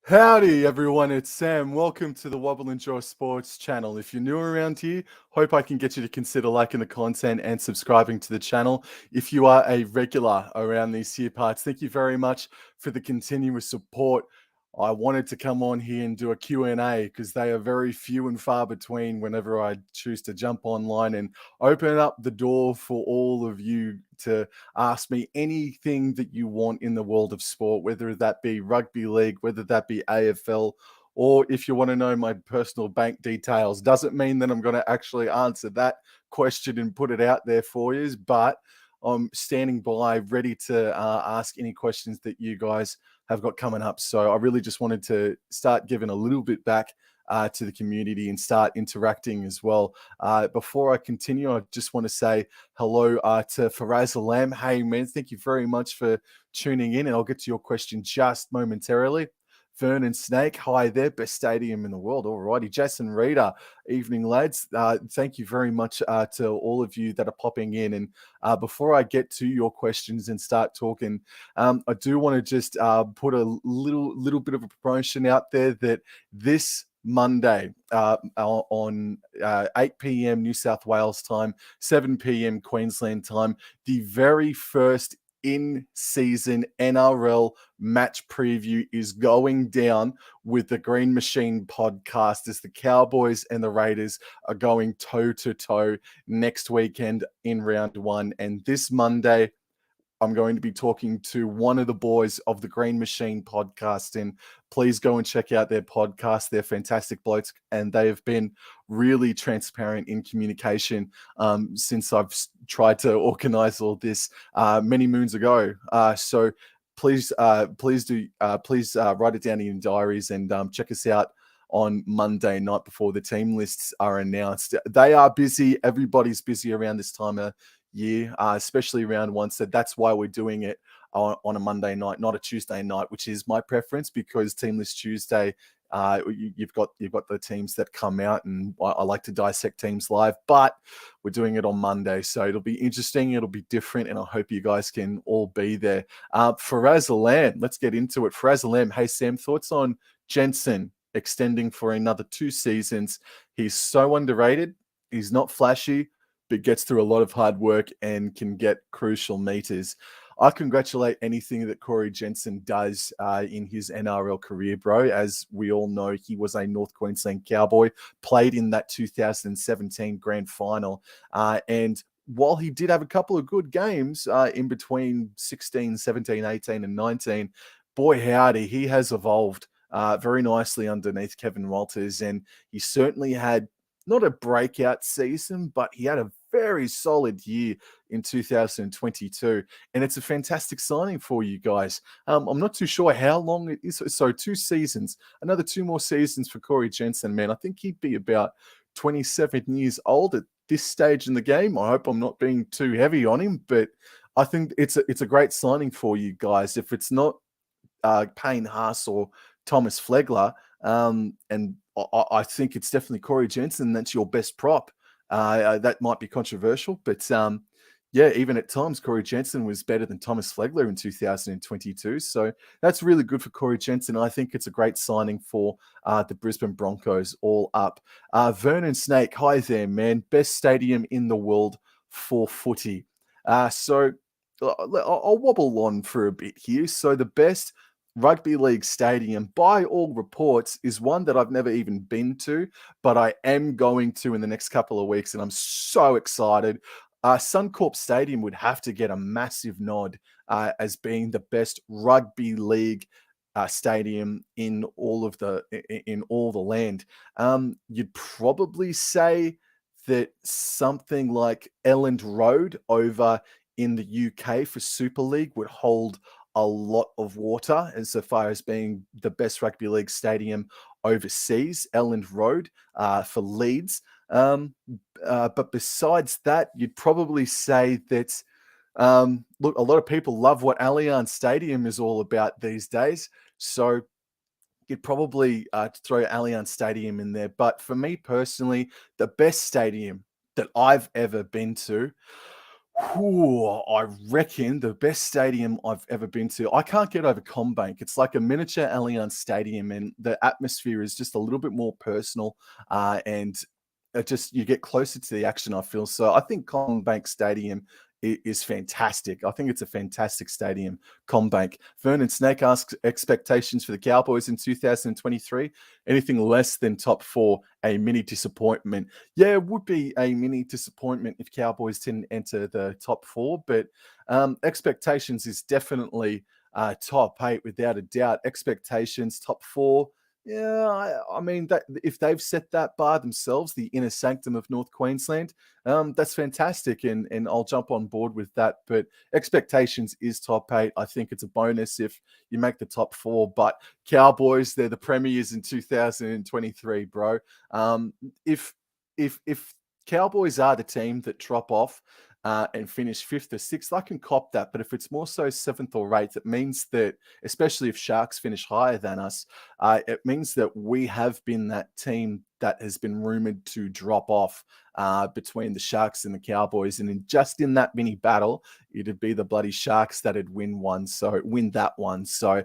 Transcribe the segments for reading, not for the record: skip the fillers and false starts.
Howdy everyone, it's Sam. Welcome to the Wobblin Jaw Sports channel. If you're new around here, hope I can get you to consider liking the content and subscribing to the channel. If you are a regular around these here parts, thank you very much for the continuous support. I wanted to come on here and do a Q&A because they are very few and far between whenever I choose to jump online and open up the door for all of you to ask me anything that you want in the world of sport, whether that be rugby league, whether that be AFL, or if you want to know my personal bank details. Doesn't mean that I'm going to actually answer that question and put it out there for you, but I'm standing by ready to ask any questions that you guys have got coming up. So I really just wanted to start giving a little bit back to the community and start interacting as well. Before I continue, I just want to say hello to Faraz Alam. Hey, man, thank you very much for tuning in, and I'll get to your question just momentarily. Vernon Snake, hi there, best stadium in the world. All righty. Jason Reader, evening, lads. Thank you very much to all of you that are popping in. And before I get to your questions and start talking, I do want to just put a little bit of a promotion out there that this Monday on 8 p.m. New South Wales time, 7 p.m. Queensland time, the very first in-season NRL match preview is going down with the Green Machine podcast as the Cowboys and the Raiders are going toe-to-toe next weekend in round one. And this Monday, I'm going to be talking to one of the boys of the Green Machine podcast, and please go and check out their podcast. They're fantastic blokes, and they have been really transparent in communication since I've tried to organize all this many moons ago. So please write it down in your diaries and check us out on Monday night before the team lists are announced. They are busy. Everybody's busy around this time of year, especially round one. So that's why we're doing it on a Monday night, not a Tuesday night, which is my preference because Team List Tuesday, you've got the teams that come out, and I like to dissect teams live. But we're doing it on Monday, so it'll be interesting. It'll be different, and I hope you guys can all be there. Faraz Alam, let's get into it. Faraz Alam, hey Sam, thoughts on Jensen extending for another 2 seasons? He's so underrated. He's not flashy, but gets through a lot of hard work and can get crucial meters. I congratulate anything that Corey Jensen does in his NRL career, bro. As we all know, he was a North Queensland Cowboy, played in that 2017 grand final. And while he did have a couple of good games in between 16, 17, 18, and 19, boy, howdy, he has evolved very nicely underneath Kevin Walters. And he certainly had not a breakout season, but he had a very solid year in 2022. And it's a fantastic signing for you guys. I'm not too sure how long it is. So 2 seasons, another 2 more seasons for Corey Jensen, man. I think he'd be about 27 years old at this stage in the game. I hope I'm not being too heavy on him, but I think it's a great signing for you guys. If it's not Payne Haas or Thomas Flegler, and I think it's definitely Corey Jensen. That's your best prop. That might be controversial, but yeah, even at times, Corey Jensen was better than Thomas Flegler in 2022. So that's really good for Corey Jensen. I think it's a great signing for the Brisbane Broncos all up. Vernon Snake, hi there, man. Best stadium in the world for footy. So I'll wobble on for a bit here. So the best rugby league stadium, by all reports, is one that I've never even been to, but I am going to in the next couple of weeks, and I'm so excited. Suncorp Stadium would have to get a massive nod as being the best rugby league stadium in all the land. You'd probably say that something like Elland Road over in the UK for Super League would hold a lot of water insofar as being the best rugby league stadium overseas, Elland Road for Leeds. But besides that, you'd probably say that, look, a lot of people love what Allianz Stadium is all about these days. So you'd probably throw Allianz Stadium in there. But for me personally, the best stadium that I've ever been to, Ooh, I reckon the best stadium I've ever been to. I can't get over Combank. It's like a miniature Allianz Stadium, and the atmosphere is just a little bit more personal, and it just you get closer to the action. I feel so. I think Combank Stadium is fantastic. I think it's a fantastic stadium. Combank. Vernon Snake asks expectations for the Cowboys in 2023. Anything less than top four, a mini disappointment. Yeah, it would be a mini disappointment if Cowboys didn't enter the top four, but expectations is definitely top eight without a doubt. Expectations, top four. Yeah, I mean that if they've set that bar themselves, the inner sanctum of North Queensland, that's fantastic, and I'll jump on board with that. But expectations is top eight. I think it's a bonus if you make the top four. But Cowboys, they're the premiers in 2023, bro. Um, if if Cowboys are the team that drop off and finish fifth or sixth, I can cop that. But if it's more so seventh or eighth, it means that, especially if Sharks finish higher than us, it means that we have been that team that has been rumored to drop off between the Sharks and the Cowboys. And just in that mini battle, it'd be the bloody Sharks that'd win that one. So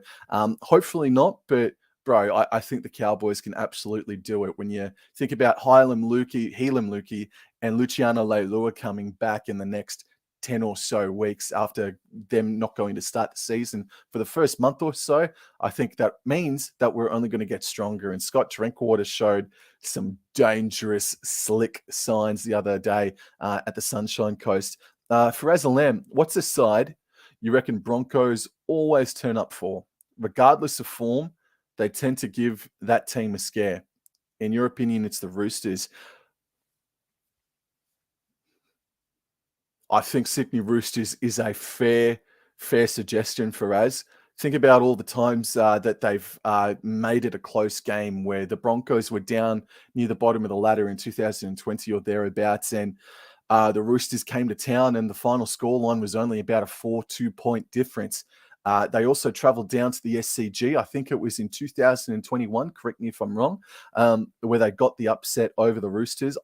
hopefully not, but bro, I think the Cowboys can absolutely do it. When you think about Helam Lukey, and Luciano Leilua coming back in the next 10 or so weeks after them not going to start the season for the first month or so, I think that means that we're only going to get stronger. And Scott Drinkwater showed some dangerous, slick signs the other day at the Sunshine Coast. Faraz Alam, what's a side you reckon Broncos always turn up for? Regardless of form, they tend to give that team a scare. In your opinion, it's the Roosters. I think Sydney Roosters is a fair suggestion for Az. Think about all the times that they've made it a close game where the Broncos were down near the bottom of the ladder in 2020 or thereabouts, and the Roosters came to town, and the final scoreline was only about a 4-2 point difference. They also traveled down to the SCG. I think it was in 2021. Correct me if I'm wrong, where they got the upset over the Roosters.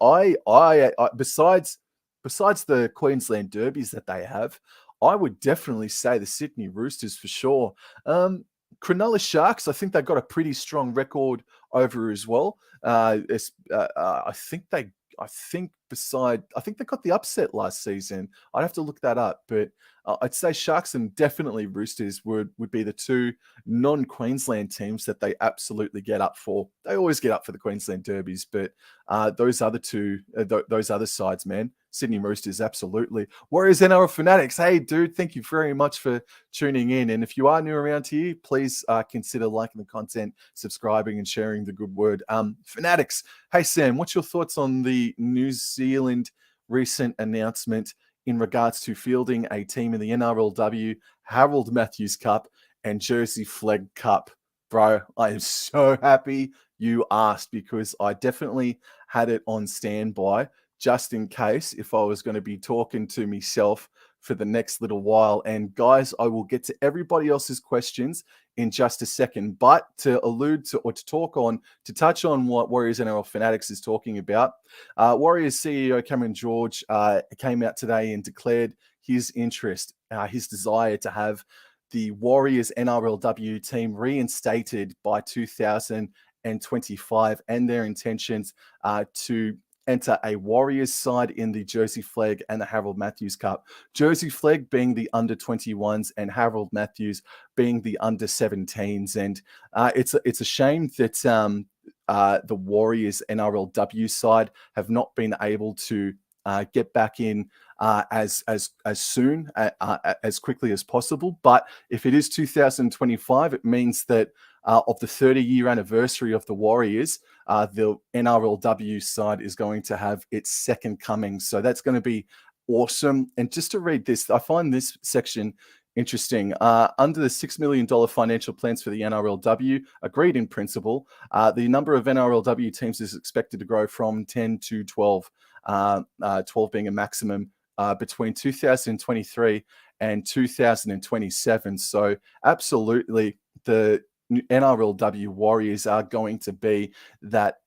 Besides the Queensland derbies that they have, I would definitely say the Sydney Roosters for sure. Cronulla Sharks, I think they've got a pretty strong record over as well. I think they got the upset last season. I'd have to look that up, but I'd say Sharks and definitely Roosters would be the two non-Queensland teams that they absolutely get up for. They always get up for the Queensland derbies, but those other two, those other sides, man. Sydney Roosters, absolutely. Warriors NRL Fanatics, hey, dude, thank you very much for tuning in. And if you are new around here, please consider liking the content, subscribing, and sharing the good word. Fanatics, hey, Sam, what's your thoughts on the New Zealand recent announcement in regards to fielding a team in the NRLW, Harold Matthews Cup, and Jersey Flegg Cup? Bro, I am so happy you asked, because I definitely had it on standby just in case if I was going to be talking to myself for the next little while. And guys, I will get to everybody else's questions in just a second, but to allude to or to touch on what Warriors NRL Fanatics is talking about, Warriors CEO Cameron George came out today and declared his interest, his desire to have the Warriors NRLW team reinstated by 2025, and their intentions to enter a Warriors side in the Jersey Flegg and the Harold Matthews Cup. Jersey Flegg being the under 21s and Harold Matthews being the under 17s. And it's a shame that the Warriors NRLW side have not been able to get back in as soon, as quickly as possible. But if it is 2025, it means that of the 30-year anniversary of the Warriors, the NRLW side is going to have its second coming. So that's going to be awesome. And just to read this, I find this section interesting. Under the $6 million financial plans for the NRLW, agreed in principle, the number of NRLW teams is expected to grow from 10 to 12, 12 being a maximum between 2023 and 2027. So absolutely, the NRLW Warriors are going to be that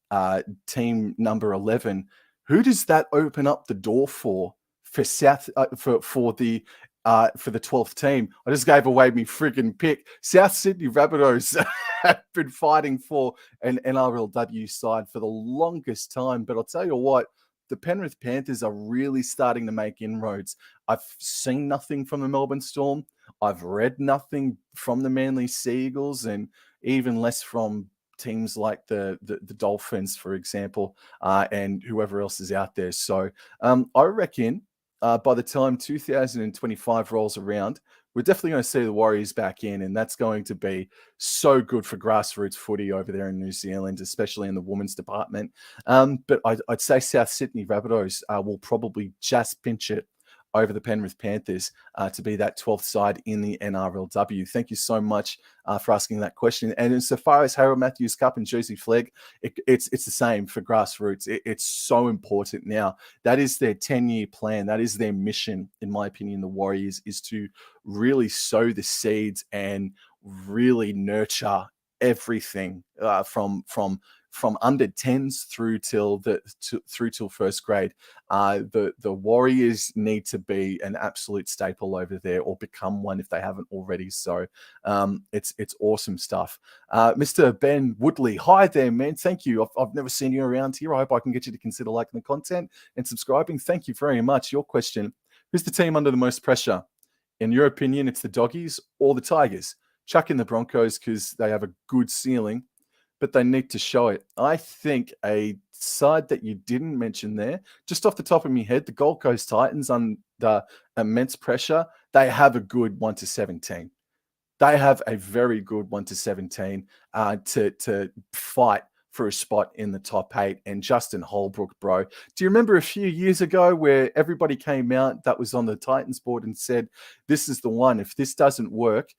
team number 11. Who does that open up the door for for South for the 12th team. I just gave away me friggin' pick. South Sydney Rabbitohs have been fighting for an NRLW side for the longest time. But I'll tell you what, the Penrith Panthers are really starting to make inroads. I've seen nothing from the Melbourne Storm. I've read nothing from the Manly Sea Eagles, and even less from teams like the Dolphins, for example, and whoever else is out there. So I reckon by the time 2025 rolls around, we're definitely going to see the Warriors back in, and that's going to be so good for grassroots footy over there in New Zealand, especially in the women's department. But I'd say South Sydney Rabbitohs will probably just pinch it over the Penrith Panthers to be that 12th side in the NRLW. Thank you so much for asking that question. And insofar as Harold Matthews Cup and Jersey Flegg, it's the same for grassroots. It's so important now. That is their 10-year plan. That is their mission, in my opinion, the Warriors, is to really sow the seeds and really nurture everything from under 10s through till first grade. The Warriors need to be an absolute staple over there, or become one if they haven't already. So it's awesome stuff. Mr. Ben Woodley, hi there, man. Thank you. I've never seen you around here. I hope I can get you to consider liking the content and subscribing. Thank you very much. Your question: who's the team under the most pressure? In your opinion, it's the Doggies or the Tigers? Chuck in the Broncos because they have a good ceiling, but they need to show it. I think a side that you didn't mention there, just off the top of my head, the Gold Coast Titans under immense pressure, they have a good 1-17. They have a very good 1-17 to fight for a spot in the top 8. And Justin Holbrook, bro, do you remember a few years ago where everybody came out that was on the Titans board and said, this is the one, if this doesn't work,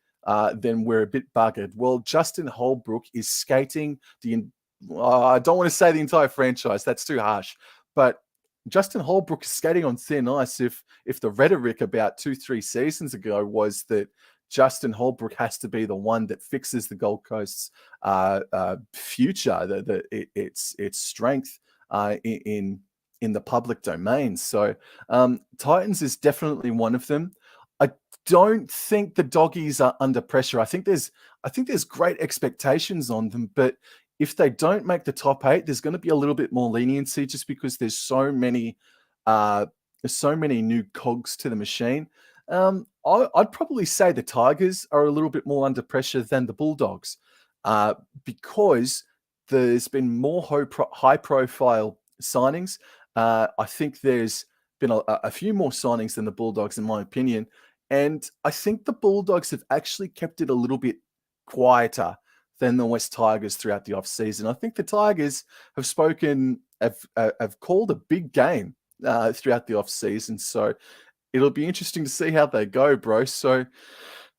then we're a bit buggered? Well, Justin Holbrook is skating I don't want to say the entire franchise, that's too harsh, but Justin Holbrook is skating on thin ice. If the rhetoric about 2-3 seasons ago was that Justin Holbrook has to be the one that fixes the Gold Coast's future, its strength in the public domain. So Titans is definitely one of them. I don't think the Doggies are under pressure. I think there's great expectations on them, but if they don't make the top 8, there's going to be a little bit more leniency, just because there's so many new cogs to the machine. I'd probably say the Tigers are a little bit more under pressure than the Bulldogs, because there's been more high-profile signings. I think there's been a few more signings than the Bulldogs, in my opinion. And I think the Bulldogs have actually kept it a little bit quieter than the West Tigers throughout the offseason. I think the Tigers have called a big game throughout the offseason. So it'll be interesting to see how they go, bro. So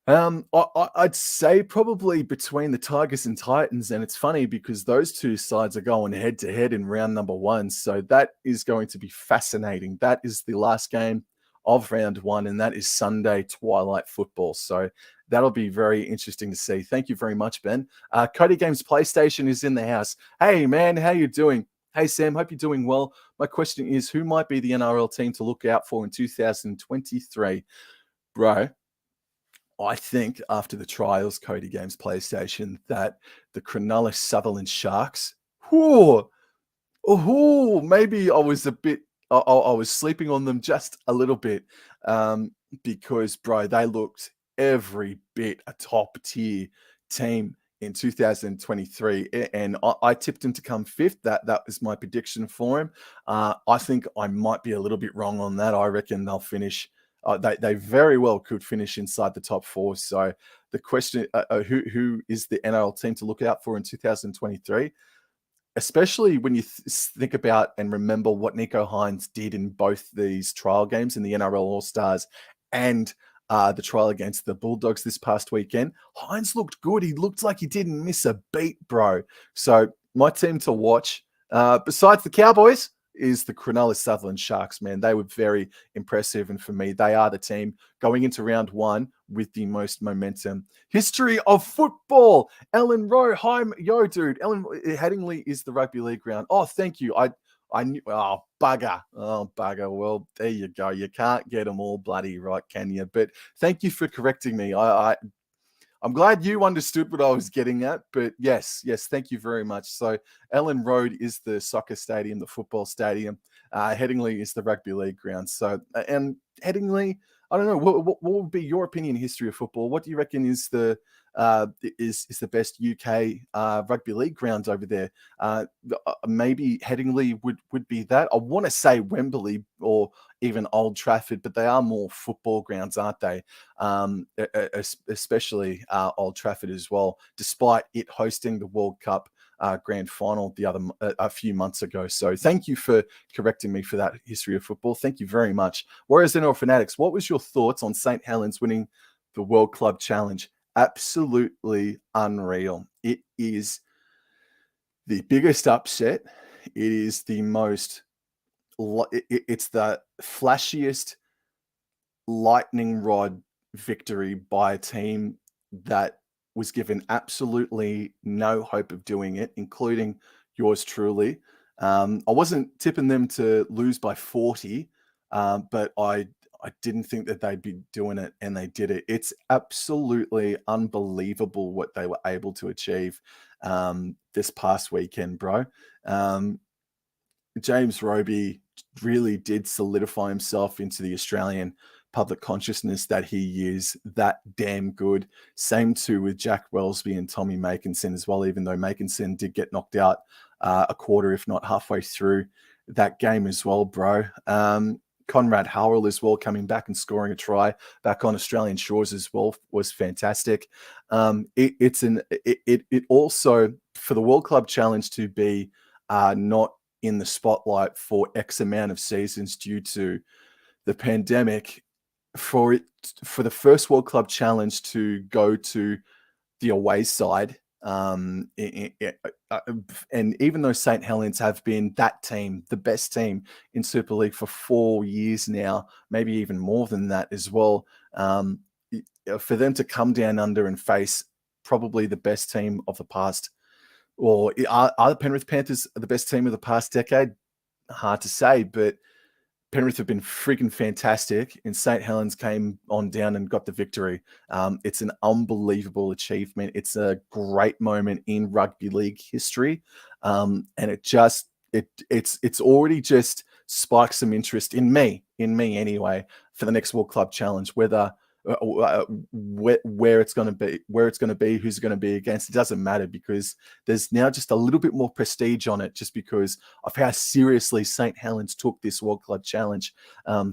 I'd say probably between the Tigers and Titans. And it's funny because those two sides are going head-to-head in round number 1. So that is going to be fascinating. That is the last game of round 1, and that is Sunday twilight football. So that'll be very interesting to see. Thank you very much, Ben. Cody Games PlayStation is in the house. Hey, man, how you doing? Hey, Sam, hope you're doing well. My question is, who might be the NRL team to look out for in 2023? Bro, I think after the trials, Cody Games PlayStation, that the Cronulla Sutherland Sharks, maybe I was I was sleeping on them just a little bit, because, bro, they looked every bit a top-tier team in 2023, and I tipped him to come 5th. That was my prediction for him. I think I might be a little bit wrong on that. I reckon they'll finish. They very well could finish inside the top 4. So the question, who is the NRL team to look out for in 2023? Especially when you think about and remember what Nico Hines did in both these trial games, in the NRL All-Stars and the trial against the Bulldogs this past weekend. Hines looked good. He looked like he didn't miss a beat, bro. So my team to watch, besides the Cowboys, is the Cronulla Sutherland Sharks, man. They were very impressive, and for me, they are the team going into round 1 with the most momentum. History of football. Ellen Rowe, hi, yo, dude. Ellen Headingley is the rugby league ground. Oh, thank you. I knew. Oh, bugger. Oh, bugger. Well, there you go. You can't get them all bloody right, can you? But thank you for correcting me. I'm glad you understood what I was getting at, but yes, yes, thank you very much. So, Ellen Road is the soccer stadium, the football stadium. Headingley is the rugby league ground. So, and Headingley, I don't know, what would be your opinion in history of football? What do you reckon is the best UK rugby league ground over there? Maybe Headingley would be that. I want to say Wembley or even Old Trafford, but they are more football grounds, aren't they? Especially Old Trafford as well, despite it hosting the World Cup grand final a few months ago. So thank you for correcting me for that history of football. Thank you very much. Whereas in Fanatics, what was your thoughts on St. Helens winning the World Club Challenge? Absolutely unreal. It is the biggest upset. It is the most. It's the flashiest lightning rod victory by a team that was given absolutely no hope of doing it, including yours truly. I wasn't tipping them to lose by 40, but I didn't think that they'd be doing it, and they did it. It's absolutely unbelievable what they were able to achieve this past weekend, bro. Um, James Roby really did solidify himself into the Australian public consciousness that he is that damn good. Same too with Jack Wellesby and Tommy Makinson as well, even though Makinson did get knocked out a quarter, if not halfway through that game as well, bro. Conrad Howell as well, coming back and scoring a try back on Australian shores as well, was fantastic. It also, for the World Club Challenge to be not in the spotlight for X amount of seasons due to the pandemic, for the first World Club Challenge to go to the away side, and even though St. Helens have been that team, the best team in Super League for 4 years now, maybe even more than that as well, for them to come down under and face probably the best team of the past, or are the Penrith Panthers the best team of the past decade? Hard to say, but Penrith have been freaking fantastic, and St. Helens came on down and got the victory. It's an unbelievable achievement. It's a great moment in rugby league history, and it's already just sparked some interest in me anyway, for the next World Club Challenge. Whether where it's going to be, who's going to be against, it doesn't matter, because there's now just a little bit more prestige on it, just because of how seriously St. Helens took this World Club Challenge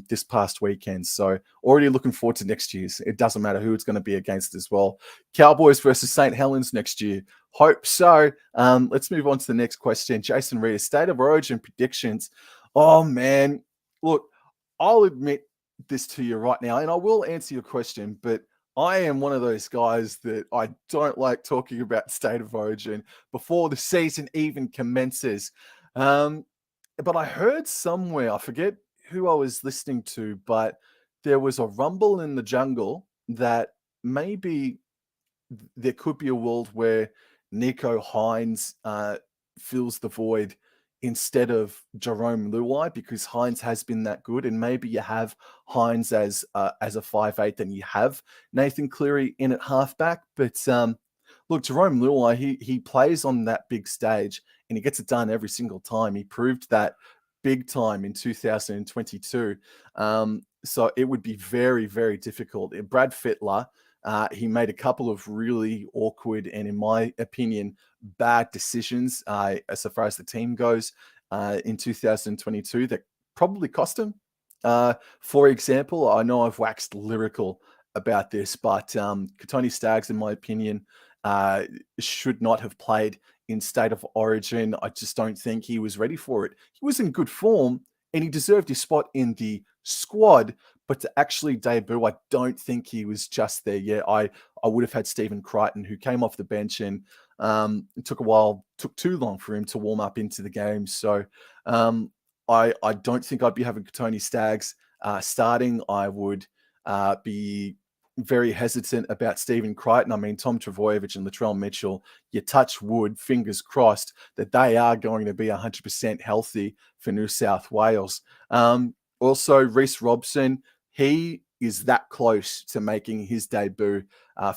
this past weekend. So already looking forward to next year's. It doesn't matter who it's going to be against as well. Cowboys versus St. Helens next year. Hope so. Let's move on to the next question. Jason Reed, State of Origin predictions. Oh, man. Look, I'll admit this to you right now, and I will answer your question, but I am one of those guys that I don't like talking about State of Origin before the season even commences. But I heard somewhere, I forget who I was listening to, but there was a rumble in the jungle that maybe there could be a world where Nico Hines fills the void instead of Jerome Luai, because Hines has been that good, and maybe you have Hines as a 5'8", and you have Nathan Cleary in at halfback. But look, Jerome Luai, he plays on that big stage, and he gets it done every single time. He proved that big time in 2022. So it would be very, very difficult. Brad Fittler, he made a couple of really awkward and, in my opinion, bad decisions as far as the team goes in 2022 that probably cost him. For example, I know I've waxed lyrical about this, but Tony Staggs, in my opinion, should not have played in State of Origin. I just don't think he was ready for it. He was in good form, and he deserved his spot in the squad, but to actually debut, I don't think he was just there yet. I would have had Stephen Crichton, who came off the bench, and it took too long for him to warm up into the game. So I don't think I'd be having Tony Staggs starting. I would be very hesitant about Stephen Crichton. I mean, Tom Trbojevic and Latrell Mitchell, you touch wood, fingers crossed, that they are going to be 100% healthy for New South Wales. Also, Reece Robson, he is that close to making his debut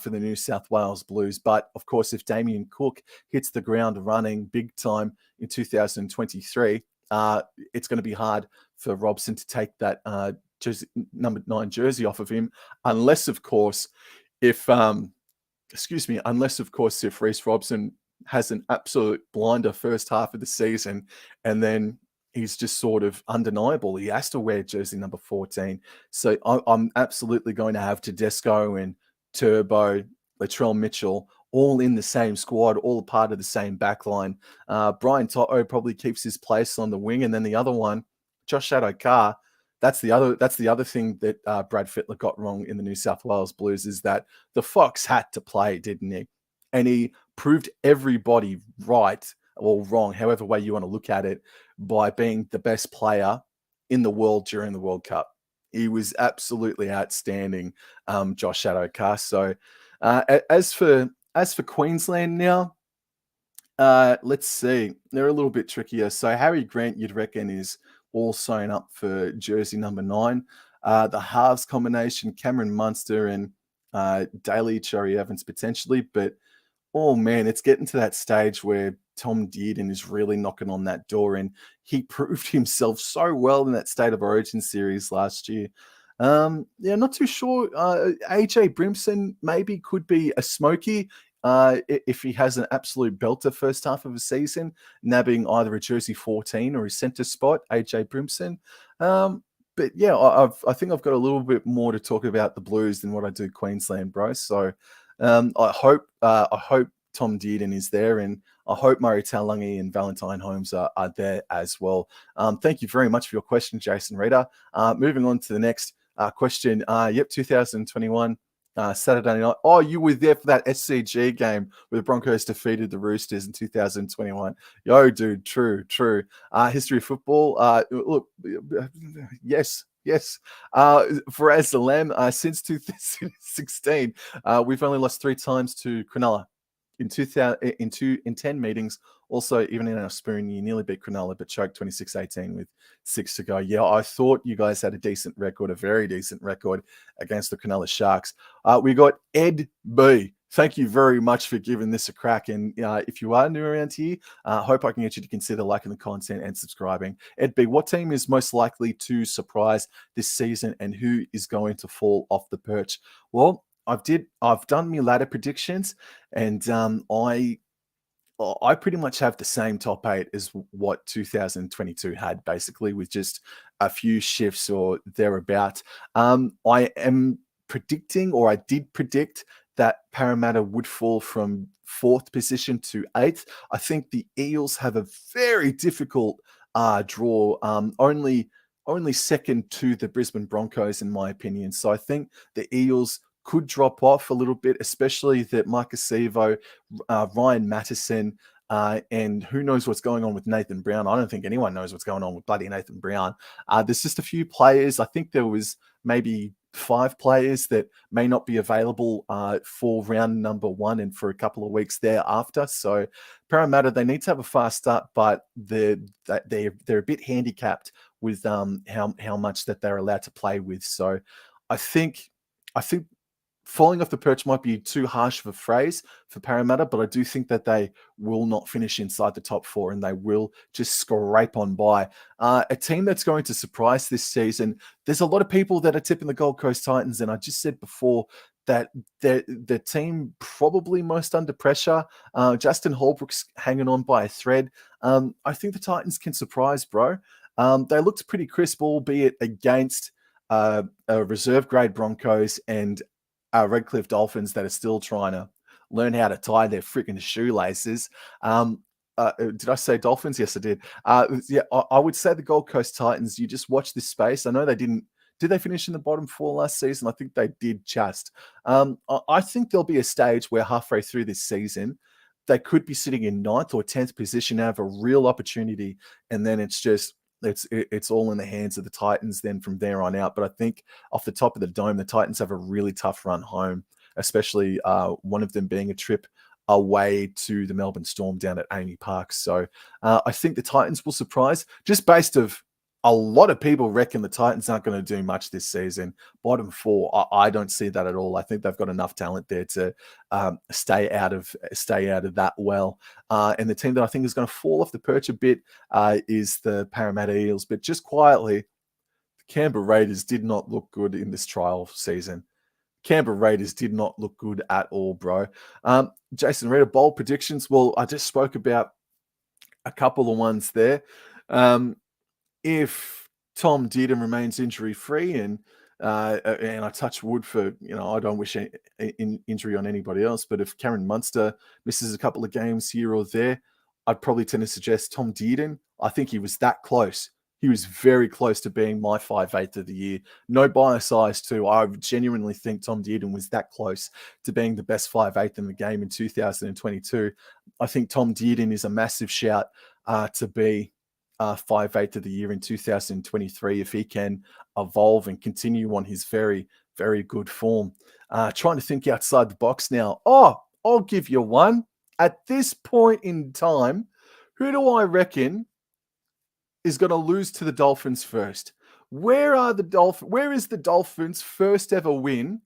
for the New South Wales Blues. But, of course, if Damien Cook hits the ground running big time in 2023, it's going to be hard for Robson to take that number 9 jersey off of him, unless of course if Reece Robson has an absolute blinder first half of the season, and then he's just sort of undeniable. He has to wear jersey number 14. So I'm absolutely going to have Tedesco and Turbo, Latrell Mitchell, all in the same squad, all a part of the same backline. Brian Toto probably keeps his place on the wing, and then the other one, Josh Adokar. That's the other thing that Brad Fittler got wrong in the New South Wales Blues, is that the Fox had to play, didn't he? And he proved everybody right or wrong, however way you want to look at it, by being the best player in the world during the World Cup. He was absolutely outstanding, Josh Adokar. So as for Queensland now, let's see. They're a little bit trickier. So Harry Grant, you'd reckon, is all sewn up for jersey number 9. The halves combination, Cameron Munster and Daly Cherry Evans potentially. But, oh, man, it's getting to that stage where Tom Dearden is really knocking on that door. And he proved himself so well in that State of Origin series last year. Not too sure. AJ Brimson maybe could be a smoky if he has an absolute belter first half of a season, nabbing either a jersey 14 or his centre spot, AJ Brimson. But yeah, I think I've got a little bit more to talk about the Blues than what I do Queensland, bro. So I hope Tom Dearden is there, and I hope Murray Taulagi and Valentine Holmes are there as well. Thank you very much for your question, Jason Reader. Moving on to the next question. 2021. Saturday night. Oh, you were there for that SCG game where the Broncos defeated the Roosters in 2021. Yo, dude, true. History of football. Look, yes. For as the Lamb, since 2016, we've only lost 3 times to Cronulla. In 10 meetings. Also, even in our spoon, you nearly beat Cronulla, but choked 26-18 with 6 to go. Yeah, I thought you guys had a decent record, a very decent record against the Cronulla Sharks. We got Ed B. Thank you very much for giving this a crack. And if you are new around here, hope I can get you to consider liking the content and subscribing. Ed B, what team is most likely to surprise this season, and who is going to fall off the perch? Well, I've done my ladder predictions, and I pretty much have the same top 8 as what 2022 had, basically, with just a few shifts or thereabout. I am predicting, or I did predict, that Parramatta would fall from 4th position to 8th. I think the Eels have a very difficult draw, only second to the Brisbane Broncos, in my opinion. So I think the Eels could drop off a little bit, especially that Marcus Sevo, Ryan Mattison, and who knows what's going on with Nathan Brown. I don't think anyone knows what's going on with bloody Nathan Brown. There's just a few players. I think there was maybe 5 players that may not be available for round number 1 and for a couple of weeks thereafter. So Parramatta, they need to have a fast start, but they're a bit handicapped with how much that they're allowed to play with. So I think falling off the perch might be too harsh of a phrase for Parramatta, but I do think that they will not finish inside the top 4, and they will just scrape on by. A team that's going to surprise this season, there's a lot of people that are tipping the Gold Coast Titans, and I just said before that the team probably most under pressure. Justin Holbrook's hanging on by a thread. I think the Titans can surprise, bro. They looked pretty crisp, albeit against a reserve grade Broncos and Redcliffe Dolphins that are still trying to learn how to tie their freaking shoelaces. Did I say Dolphins? Yes, I did. I would say the Gold Coast Titans, you just watch this space. I know they didn't. Did they finish in the bottom 4 last season? I think they did just. I think there'll be a stage where halfway through this season, they could be sitting in 9th or 10th position, have a real opportunity, and then it's just it's all in the hands of the Titans then from there on out. But I think off the top of the dome, the Titans have a really tough run home, especially one of them being a trip away to the Melbourne Storm down at Amy Park. So I think the Titans will surprise, just based of a lot of people reckon the Titans aren't going to do much this season. Bottom four, I don't see that at all. I think they've got enough talent there to stay out of that well. And the team that I think is going to fall off the perch a bit is the Parramatta Eels. But just quietly, the Canberra Raiders did not look good in this trial season. Canberra Raiders did not look good at all, bro. Jason, read a bold predictions. Well, I just spoke about a couple of ones there. If Tom Dearden remains injury free, and I touch wood for, I don't wish injury on anybody else, but if Cameron Munster misses a couple of games here or there, I'd probably tend to suggest Tom Dearden. I think he was that close. He was very close to being my 5'8" of the year. No bias eyes too. I genuinely think Tom Dearden was that close to being the best 5'8" in the game in 2022. I think Tom Dearden is a massive shout to be 5'8" of the year in 2023 if he can evolve and continue on his very, very good form. Trying to think outside the box now. I'll give you one. At this point in time, who do I reckon is going to lose to the Dolphins first? Where is the Dolphins' first ever win?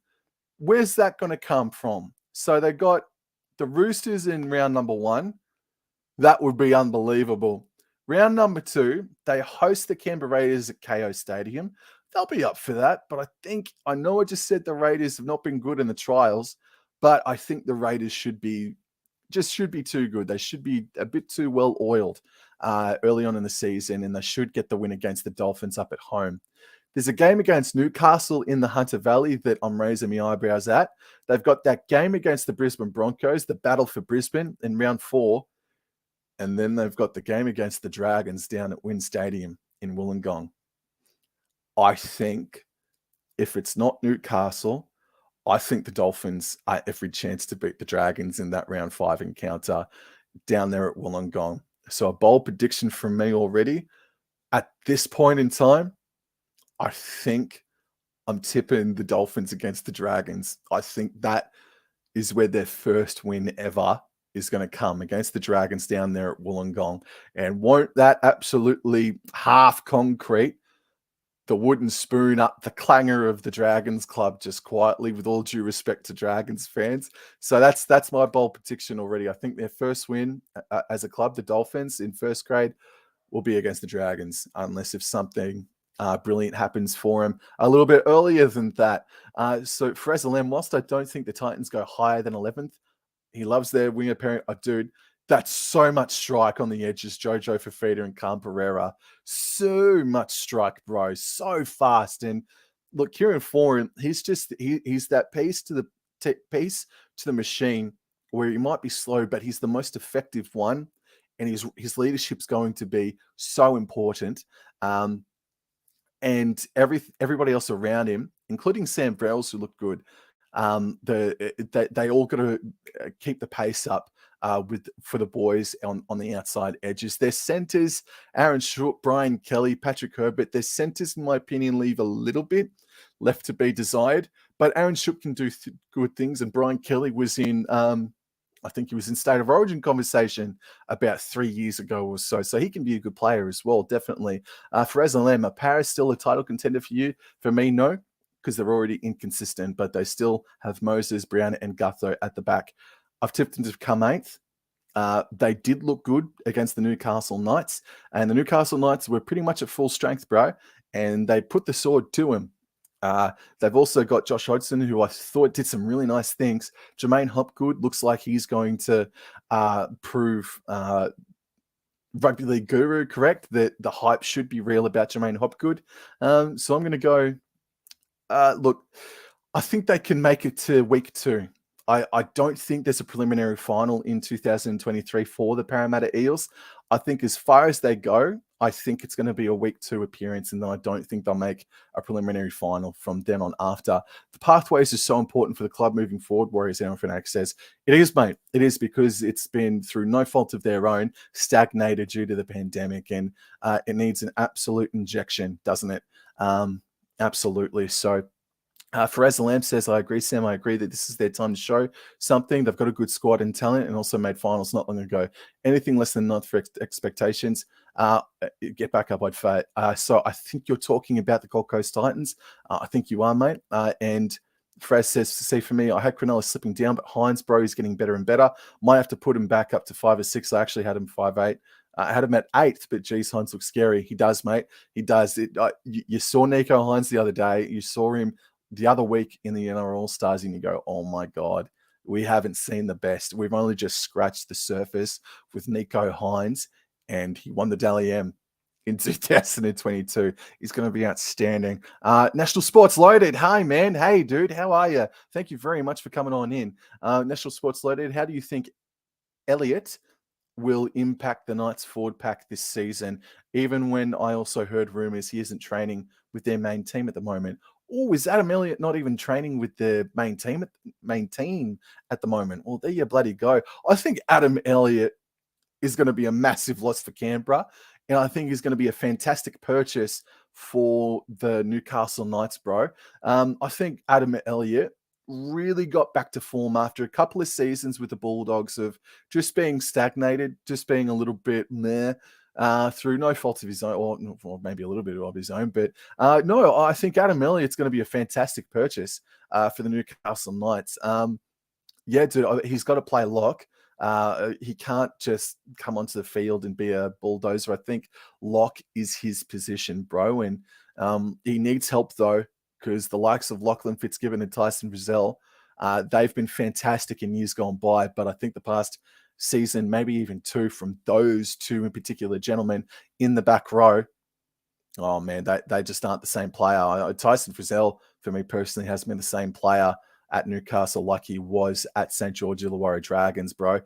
Where's that going to come from? So they got the Roosters in round number 1. That would be unbelievable. Round number 2, they host the Canberra Raiders at KO Stadium. They'll be up for that, but I know I just said the Raiders have not been good in the trials, but I think the Raiders should be too good. They should be a bit too well oiled early on in the season, and they should get the win against the Dolphins up at home. There's a game against Newcastle in the Hunter Valley that I'm raising my eyebrows at. They've got that game against the Brisbane Broncos, the battle for Brisbane in round 4. And then they've got the game against the Dragons down at Wynn Stadium in Wollongong. I think if it's not Newcastle, I think the Dolphins are every chance to beat the Dragons in that round 5 encounter down there at Wollongong. So a bold prediction from me already. At this point in time, I think I'm tipping the Dolphins against the Dragons. I think that is where their first win ever is going to come, against the Dragons down there at Wollongong. And won't that absolutely half concrete the wooden spoon up the clangor of the Dragons club just quietly, with all due respect to Dragons fans? So that's my bold prediction already. I think their first win as a club, the Dolphins, in first grade, will be against the Dragons, unless if something brilliant happens for him a little bit earlier than that. So for SLM, whilst I don't think the Titans go higher than 11th, he loves their winger parent. Dude, that's so much strike on the edges. Jojo Fafita and Khan Pereira. So much strike, bro. So fast. And look, Kieran Foran, he's that piece to the machine where he might be slow, but he's the most effective one. And his leadership's going to be so important. And everybody else around him, including Sam Brells, who looked good, they all got to keep the pace up for the boys on the outside edges. Their centers, Aaron Shook, Brian Kelly, Patrick Herbert, their centers, in my opinion, leave a little bit left to be desired. But Aaron Shook can do good things, and Brian Kelly was in, I think he was in State of Origin conversation about 3 years ago or so. So he can be a good player as well, definitely. For SLM, are Paris still a title contender for you? For me, no, because they're already inconsistent, but they still have Moses, Brown, and Gutho at the back. I've tipped them to come 8th. They did look good against the Newcastle Knights, and the Newcastle Knights were pretty much at full strength, bro, and they put the sword to him. They've also got Josh Hodgson, who I thought did some really nice things. Jermaine Hopgood looks like he's going to prove rugby league guru correct, that the hype should be real about Jermaine Hopgood. So I'm going to go, look, I think they can make it to week 2. I don't think there's a preliminary final in 2023 for the Parramatta Eels. I think as far as they go, I think it's going to be a week 2 appearance, and then I don't think they'll make a preliminary final from then on after. The pathways are so important for the club moving forward, Warriors Aaron Fanatic says. It is, mate. It is, because it's been through no fault of their own, stagnated due to the pandemic, and it needs an absolute injection, doesn't it? Absolutely. So Faraz Lamb says, I agree, Sam. I agree that this is their time to show something. They've got a good squad and talent, and also made finals not long ago. Anything less than not for expectations, get back up, I'd say. So I think you're talking about the Gold Coast Titans. I think you are, mate. And Faraz says, see, for me, I had Cronulla slipping down, but Hines, bro, is getting better and better. Might have to put him back up to 5 or 6. I actually had him 5'8". I had him at 8th, but geez, Hines looks scary. He does, mate. He does. You saw Nico Hines the other day. You saw him the other week in the NRL All-Stars, and you go, oh my God, we haven't seen the best. We've only just scratched the surface with Nico Hines, and he won the Dally M in 2022. He's going to be outstanding. National Sports Loaded. Hi, man. Hey, dude. How are you? Thank you very much for coming on in. National Sports Loaded, how do you think Elliott will impact the Knights forward pack this season, even when I also heard rumors he isn't training with their main team at the moment? Oh, is Adam Elliott not even training with the main team at the moment? Well, there you bloody go. I think Adam Elliott is going to be a massive loss for Canberra, and I think he's going to be a fantastic purchase for the Newcastle Knights, bro. I think Adam Elliott really got back to form after a couple of seasons with the Bulldogs of just being stagnated, just being a little bit meh, through no fault of his own, or maybe a little bit of his own. But no, I think Adam Elliott's going to be a fantastic purchase for the Newcastle Knights. Yeah, dude, he's got to play lock. He can't just come onto the field and be a bulldozer. I think lock is his position, bro. And he needs help, though, because the likes of Lachlan Fitzgibbon and Tyson Frizzell, they've been fantastic in years gone by. But I think the past season, maybe even 2 from those 2 in particular gentlemen in the back row, oh man, they just aren't the same player. Tyson Frizzell, for me personally, has been the same player at Newcastle like he was at St. George Illawarra Dragons, bro.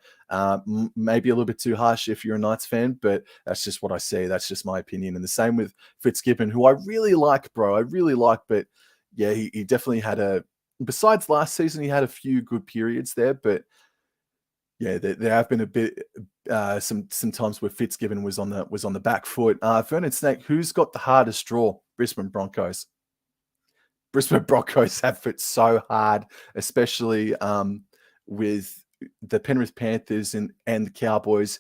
Maybe a little bit too harsh if you're a Knights fan, but that's just what I see. That's just my opinion. And the same with Fitzgibbon, who I really like, bro. I really like, but yeah, he definitely had besides last season, he had a few good periods there, but yeah, there have been a bit some times where Fitzgibbon was on the back foot. Vernon Snake, who's got the hardest draw? Brisbane Broncos. Brisbane Broncos have it so hard, especially with the Penrith Panthers and the Cowboys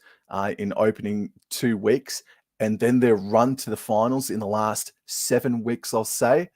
in opening 2 weeks, and then their run to the finals in the last 7 weeks, I'll say.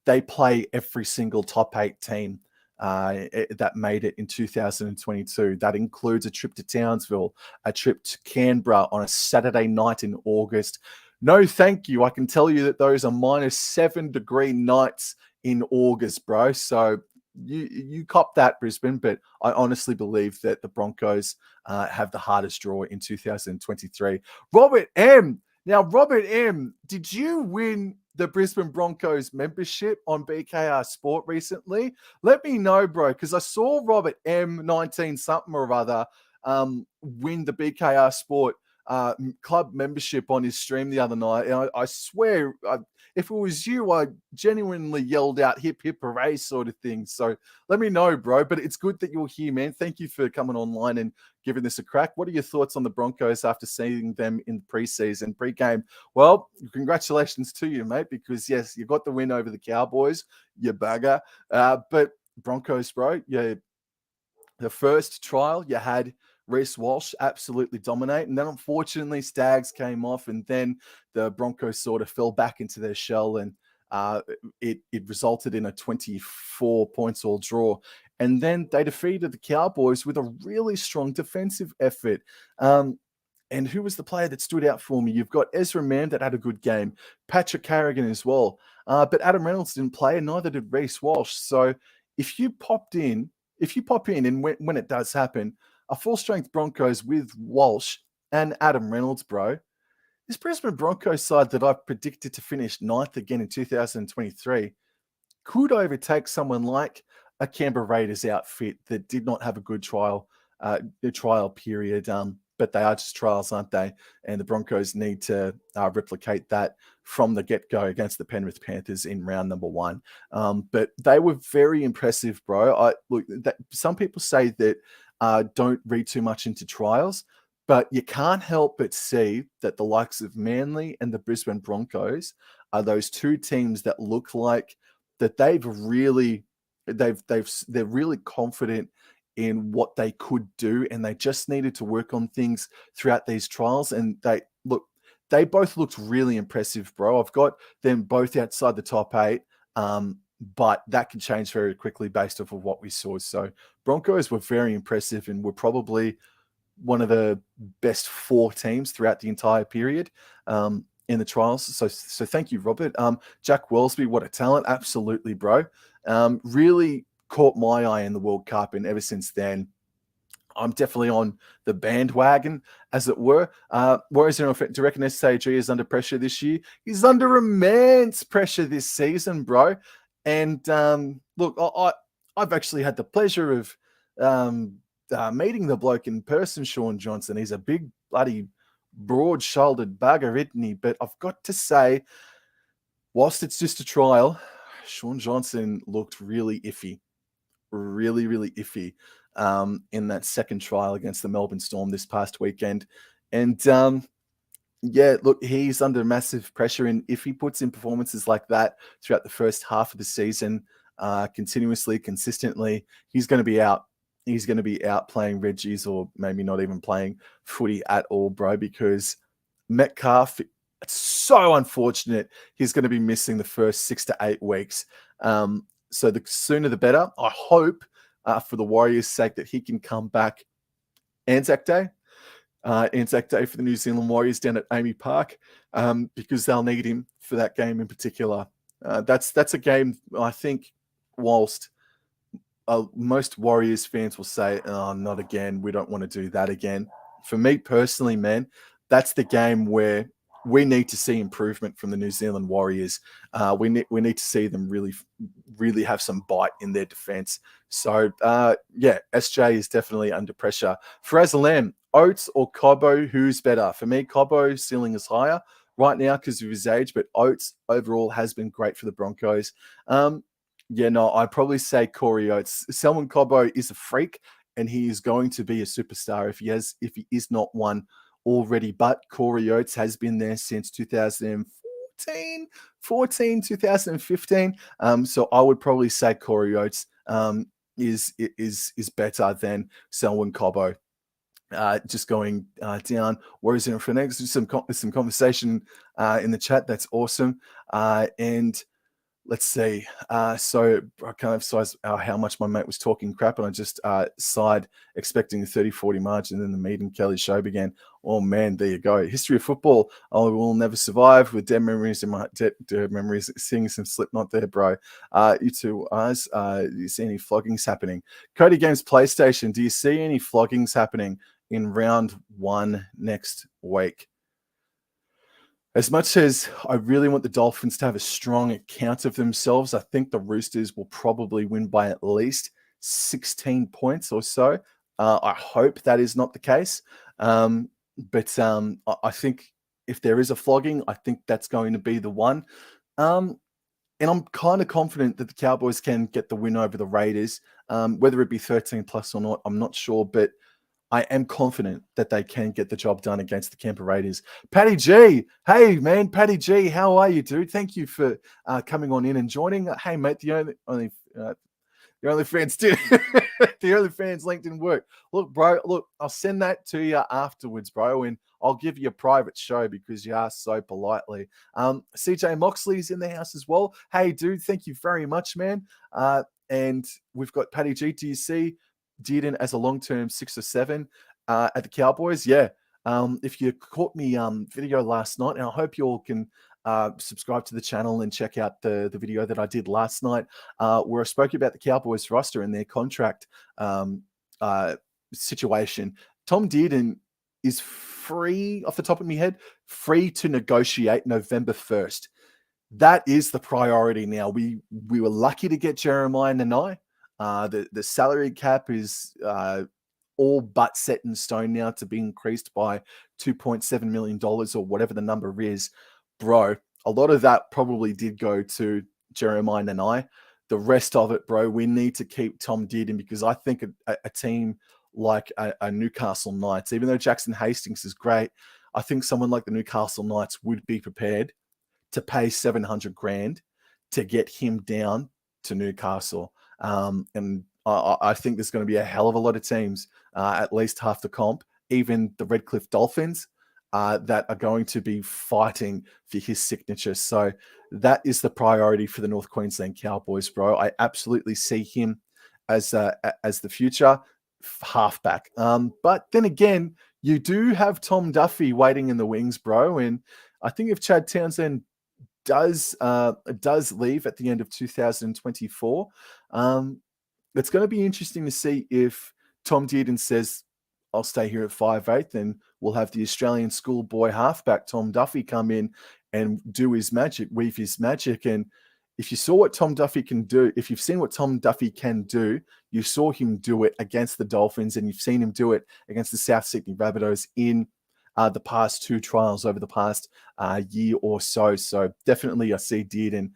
They play every single top 8 team that made it in 2022. That includes a trip to Townsville, a trip to Canberra on a Saturday night in August. No, thank you. I can tell you that those are -7-degree nights in August, bro. So you cop that, Brisbane. But I honestly believe that the Broncos have the hardest draw in 2023. Robert M. Now, Robert M., did you win the Brisbane Broncos membership on BKR Sport recently? Let me know, bro, because I saw Robert M. 19 something or other win the BKR Sport club membership on his stream the other night. And I swear, if it was you, I genuinely yelled out hip, hip, hooray sort of thing. So let me know, bro. But it's good that you're here, man. Thank you for coming online and giving this a crack. What are your thoughts on the Broncos after seeing them in preseason, pre-game? Well, congratulations to you, mate, because, yes, you got the win over the Cowboys, you bugger. But Broncos, bro, yeah, the first trial you had Reece Walsh absolutely dominate. And then unfortunately Stags came off, and then the Broncos sort of fell back into their shell, and it resulted in a 24 points all draw. And then they defeated the Cowboys with a really strong defensive effort. And who was the player that stood out for me? You've got Ezra Mann that had a good game, Patrick Carrigan as well. But Adam Reynolds didn't play, and neither did Reece Walsh. So if you pop in, and when it does happen, a full-strength Broncos with Walsh and Adam Reynolds, bro, this Brisbane Broncos side that I've predicted to finish 9th again in 2023 could overtake someone like a Canberra Raiders outfit that did not have a good trial period. But they are just trials, aren't they? And the Broncos need to replicate that from the get-go against the Penrith Panthers in round number 1. But they were very impressive, bro. Some people say that don't read too much into trials, but you can't help but see that the likes of Manly and the Brisbane Broncos are those two teams that look like that they're really confident in what they could do, and they just needed to work on things throughout these trials. And they both looked really impressive, bro. I've got them both outside the top 8, but that can change very quickly based off of what we saw. So Broncos were very impressive and were probably one of the best 4 teams throughout the entire period in the trials. So thank you, Robert. Jack Wellsby, what a talent. Absolutely, bro. Really caught my eye in the World Cup, and ever since then, I'm definitely on the bandwagon, as it were. Warriors, do you reckon SAG is under pressure this year? He's under immense pressure this season, bro. And look, I've actually had the pleasure of meeting the bloke in person, Sean Johnson. He's a big, bloody, broad-shouldered bugger, isn't he? But I've got to say, whilst it's just a trial, Sean Johnson looked really iffy. Really, really iffy in that second trial against the Melbourne Storm this past weekend. And yeah, look, he's under massive pressure. And if he puts in performances like that throughout the first half of the season, continuously, consistently, he's going to be out. He's going to be out playing Reggie's, or maybe not even playing footy at all, bro, because Metcalf, it's so unfortunate he's going to be missing the first 6 to 8 weeks. So the sooner the better. I hope for the Warriors' sake that he can come back Anzac Day for the New Zealand Warriors down at Amy Park, because they'll need him for that game in particular. That's a game, I think, whilst most Warriors fans will say, oh, not again, we don't want to do that again. For me personally, man, that's the game where we need to see improvement from the New Zealand Warriors. We need to see them really have some bite in their defense. So, yeah, SJ is definitely under pressure. Faraz Alam, Oates or Cobbo, who's better? For me, Cobbo ceiling is higher right now because of his age, but Oates overall has been great for the Broncos. Yeah, no, I'd probably say Corey Oates. Selwyn Cobbo is a freak, and he is going to be a superstar if he is not one already. But Corey Oates has been there since 2015. So I would probably say Corey Oates is better than Selwyn Cobbo. Just going down. Warriors in for next. Some conversation in the chat. That's awesome. And let's see. So I kind of saw how much my mate was talking crap, and I just sighed, expecting a 30-40 margin. And then the Mead and Kelly show began. Oh man, there you go. History of football. I will never survive with dead memories in my dead memories. Seeing some Slipknot there, bro. You two eyes. Do you see any floggings happening? Cody Games PlayStation. Do you see any floggings happening in round 1 next week? As much as I really want the Dolphins to have a strong account of themselves, I think the Roosters will probably win by at least 16 points or so. I hope that is not the case. But I think if there is a flogging, I think that's going to be the one. And I'm kind of confident that the Cowboys can get the win over the Raiders. Whether it be 13 plus or not, I'm not sure. But I am confident that they can get the job done against the Canberra Raiders. Paddy G. Hey, man. Paddy G. How are you, dude? Thank you for coming on in and joining. Hey, mate, the OnlyFans did. The OnlyFans link didn't work. Look, bro, I'll send that to you afterwards, bro, and I'll give you a private show because you asked so politely. CJ Moxley's in the house as well. Hey, dude, thank you very much, man. And we've got Paddy G. Do you see Dearden as a long-term 6 or 7 at the Cowboys? Yeah. If you caught me video last night, and I hope you all can subscribe to the channel and check out the video that I did last night, where I spoke about the Cowboys roster and their contract situation. Tom Dearden is free, off the top of my head, free to negotiate November 1st. That is the priority now. We were lucky to get Jeremiah Nanai. The salary cap is all but set in stone now to be increased by $2.7 million or whatever the number is. Bro, a lot of that probably did go to Jeremiah Nanai. The rest of it, bro, we need to keep Tom Dearden, because I think a team like a Newcastle Knights, even though Jackson Hastings is great, I think someone like the Newcastle Knights would be prepared to pay 700 grand to get him down to Newcastle. And I think there's going to be a hell of a lot of teams, at least half the comp, even the Redcliffe Dolphins, that are going to be fighting for his signature. So that is the priority for the North Queensland Cowboys, bro. I absolutely see him as the future halfback. But then again, you do have Tom Duffy waiting in the wings, bro. And I think if Chad Townsend does leave at the end of 2024, it's going to be interesting to see if Tom Dearden says, I'll stay here at 5'8", and we'll have the Australian schoolboy halfback Tom Duffy come in and do his magic, weave his magic. And if you saw what Tom Duffy can do, if you've seen what Tom Duffy can do, you saw him do it against the Dolphins, and you've seen him do it against the South Sydney Rabbitohs in the past two trials over the past year or so. So definitely I see Dearden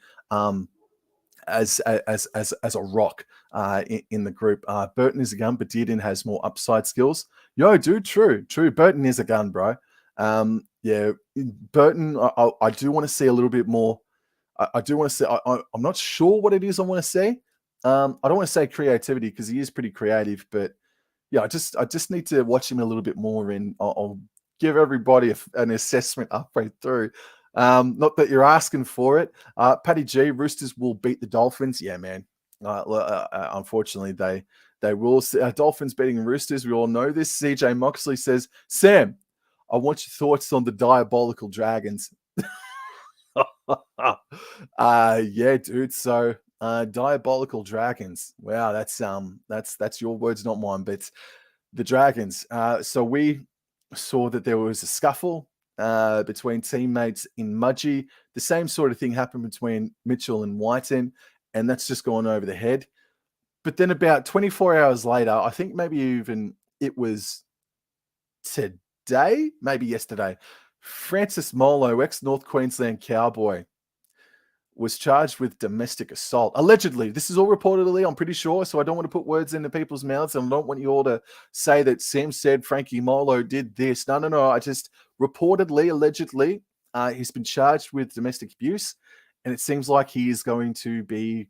as a rock in the group. Burton is a gun, but Dearden has more upside skills. Yo, dude, true. Burton is a gun, bro. Yeah, Burton, I do want to see a little bit more. I do want to say, I'm not sure what it is I want to say. I don't want to say creativity, because he is pretty creative, but yeah, I just need to watch him a little bit more, and I'll give everybody an assessment halfway through. Not that you're asking for it. Paddy G, Roosters will beat the Dolphins. Yeah, man. Unfortunately, they will. Dolphins beating Roosters. We all know this. CJ Moxley says, Sam, I want your thoughts on the diabolical Dragons. Yeah, dude. So diabolical Dragons. Wow, that's your words, not mine. But the Dragons. So we saw that there was a scuffle between teammates in Mudgee. The same sort of thing happened between Mitchell and Whiten, and that's just gone over the head. But then about 24 hours later, I think maybe even it was today, maybe yesterday, Francis Molo, ex-North Queensland Cowboy, was charged with domestic assault. Allegedly. This is all reportedly, I'm pretty sure, so I don't want to put words into people's mouths, and I don't want you all to say that Sam said Frankie Molo did this. No. I just reportedly, allegedly, he's been charged with domestic abuse, and it seems like he is going to be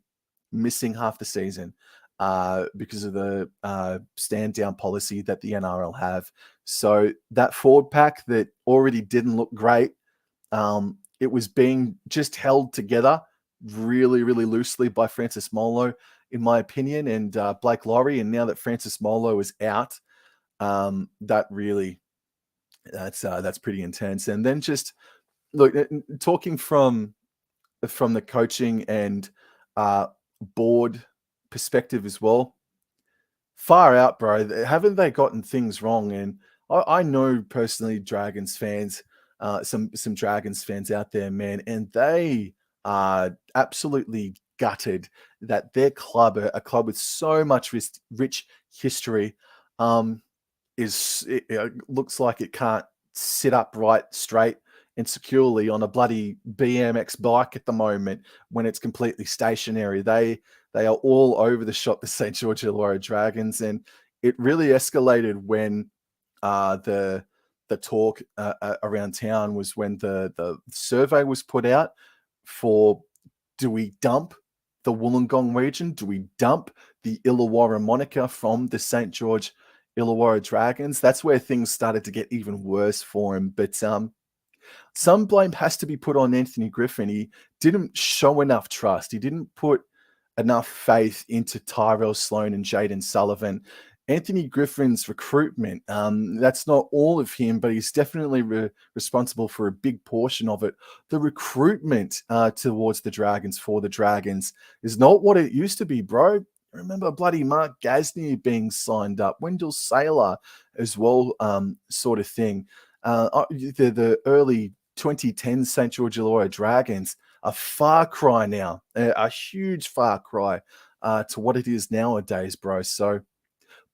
missing half the season because of the stand-down policy that the NRL have. So that forward pack that already didn't look great, it was being just held together really, really loosely by Francis Molo, in my opinion, and Blake Laurie. And now that Francis Molo is out, that's pretty intense. And then just look, talking from the coaching and board perspective as well, far out, bro. Haven't they gotten things wrong? And I know personally Dragons fans, some Dragons fans out there, man, and they are absolutely gutted that their club, a club with so much rich history, looks like it can't sit upright, straight, and securely on a bloody BMX bike at the moment when it's completely stationary. They are all over the shop, the St. George Illawarra Dragons, and it really escalated when the talk around town was when the survey was put out for, do we dump the Wollongong region? Do we dump the Illawarra moniker from the St. George Illawarra Dragons? That's where things started to get even worse for him. But some blame has to be put on Anthony Griffin. He didn't show enough trust. He didn't put enough faith into Tyrell Sloan and Jaden Sullivan. Anthony Griffin's recruitment, that's not all of him, but he's definitely responsible for a big portion of it. The recruitment towards the Dragons, for the Dragons, is not what it used to be, bro. Remember bloody Mark Gasnier being signed up, Wendell Saylor as well, sort of thing. The early 2010 St. George Illawarra Dragons, a far cry now, a huge far cry to what it is nowadays, bro. So,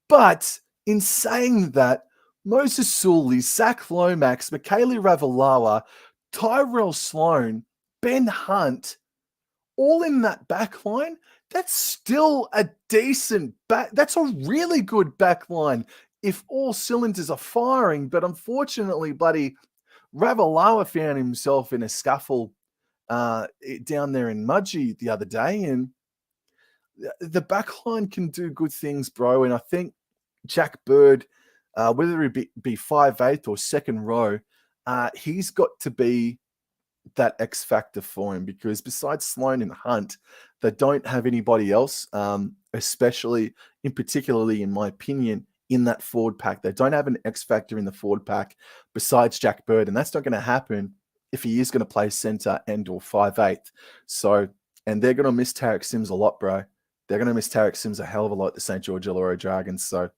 but in saying that, Moses Sully, Zach Lomax, Michaela Ravalawa, Tyrell Sloan, Ben Hunt, all in that back line, that's still a decent back. That's a really good back line if all cylinders are firing. But unfortunately, buddy, Ravalawa found himself in a scuffle down there in Mudgee the other day, and the back line can do good things, bro. And I think Jack Bird, whether it be 5'8" or second row, he's got to be that X factor for him, because besides Sloan and Hunt, they don't have anybody else, especially particularly in my opinion, in that forward pack. They don't have an X factor in the forward pack besides Jack Bird, and that's not going to happen if he is going to play center and or 5'8". So, and they're going to miss Tarek Sims a lot, bro. They're going to miss Tarek Sims a hell of a lot, the St. George Illawarra Dragons. So,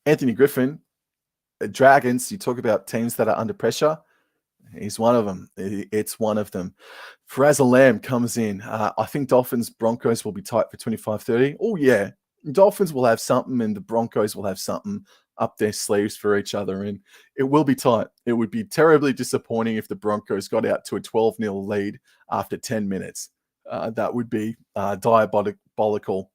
Anthony Griffin, Dragons, you talk about teams that are under pressure. He's one of them. It's one of them. Faraz Lamb comes in. I think Dolphins Broncos will be tight for 25-30. Oh, yeah. Dolphins will have something and the Broncos will have something up their sleeves for each other. And it will be tight. It would be terribly disappointing if the Broncos got out to a 12-0 lead after 10 minutes. That would be diabolical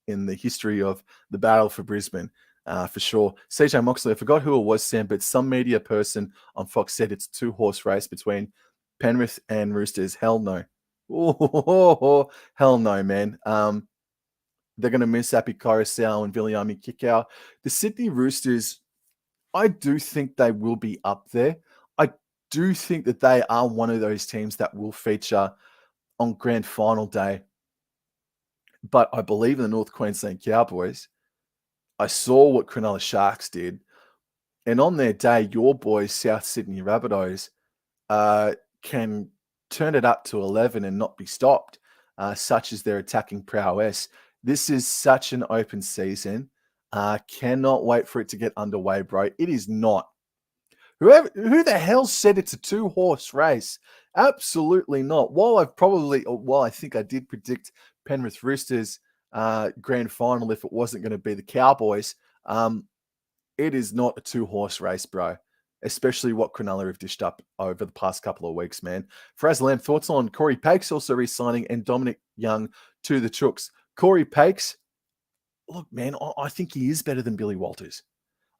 in the history of the battle for Brisbane. For sure. CJ Moxley, I forgot who it was, Sam, but some media person on Fox said it's a two-horse race between Penrith and Roosters. Hell no. Oh, hell no, man. They're going to miss Api Coruscant and Viliami Kikau. The Sydney Roosters, I do think they will be up there. I do think that they are one of those teams that will feature on grand final day. But I believe in the North Queensland Cowboys. I saw what Cronulla Sharks did. And on their day, your boys, South Sydney Rabbitohs, can turn it up to 11 and not be stopped, such as their attacking prowess. This is such an open season. Cannot wait for it to get underway, bro. It is not. Who the hell said it's a two-horse race? Absolutely not. While I think I did predict Penrith Roosters grand final if it wasn't going to be the Cowboys, it is not a two-horse race, bro. Especially what Cronulla have dished up over the past couple of weeks, man. Faraz Lamb, thoughts on Corey Pakes also re-signing and Dominic Young to the Chooks? Corey Pakes, look, man, I think he is better than Billy Walters.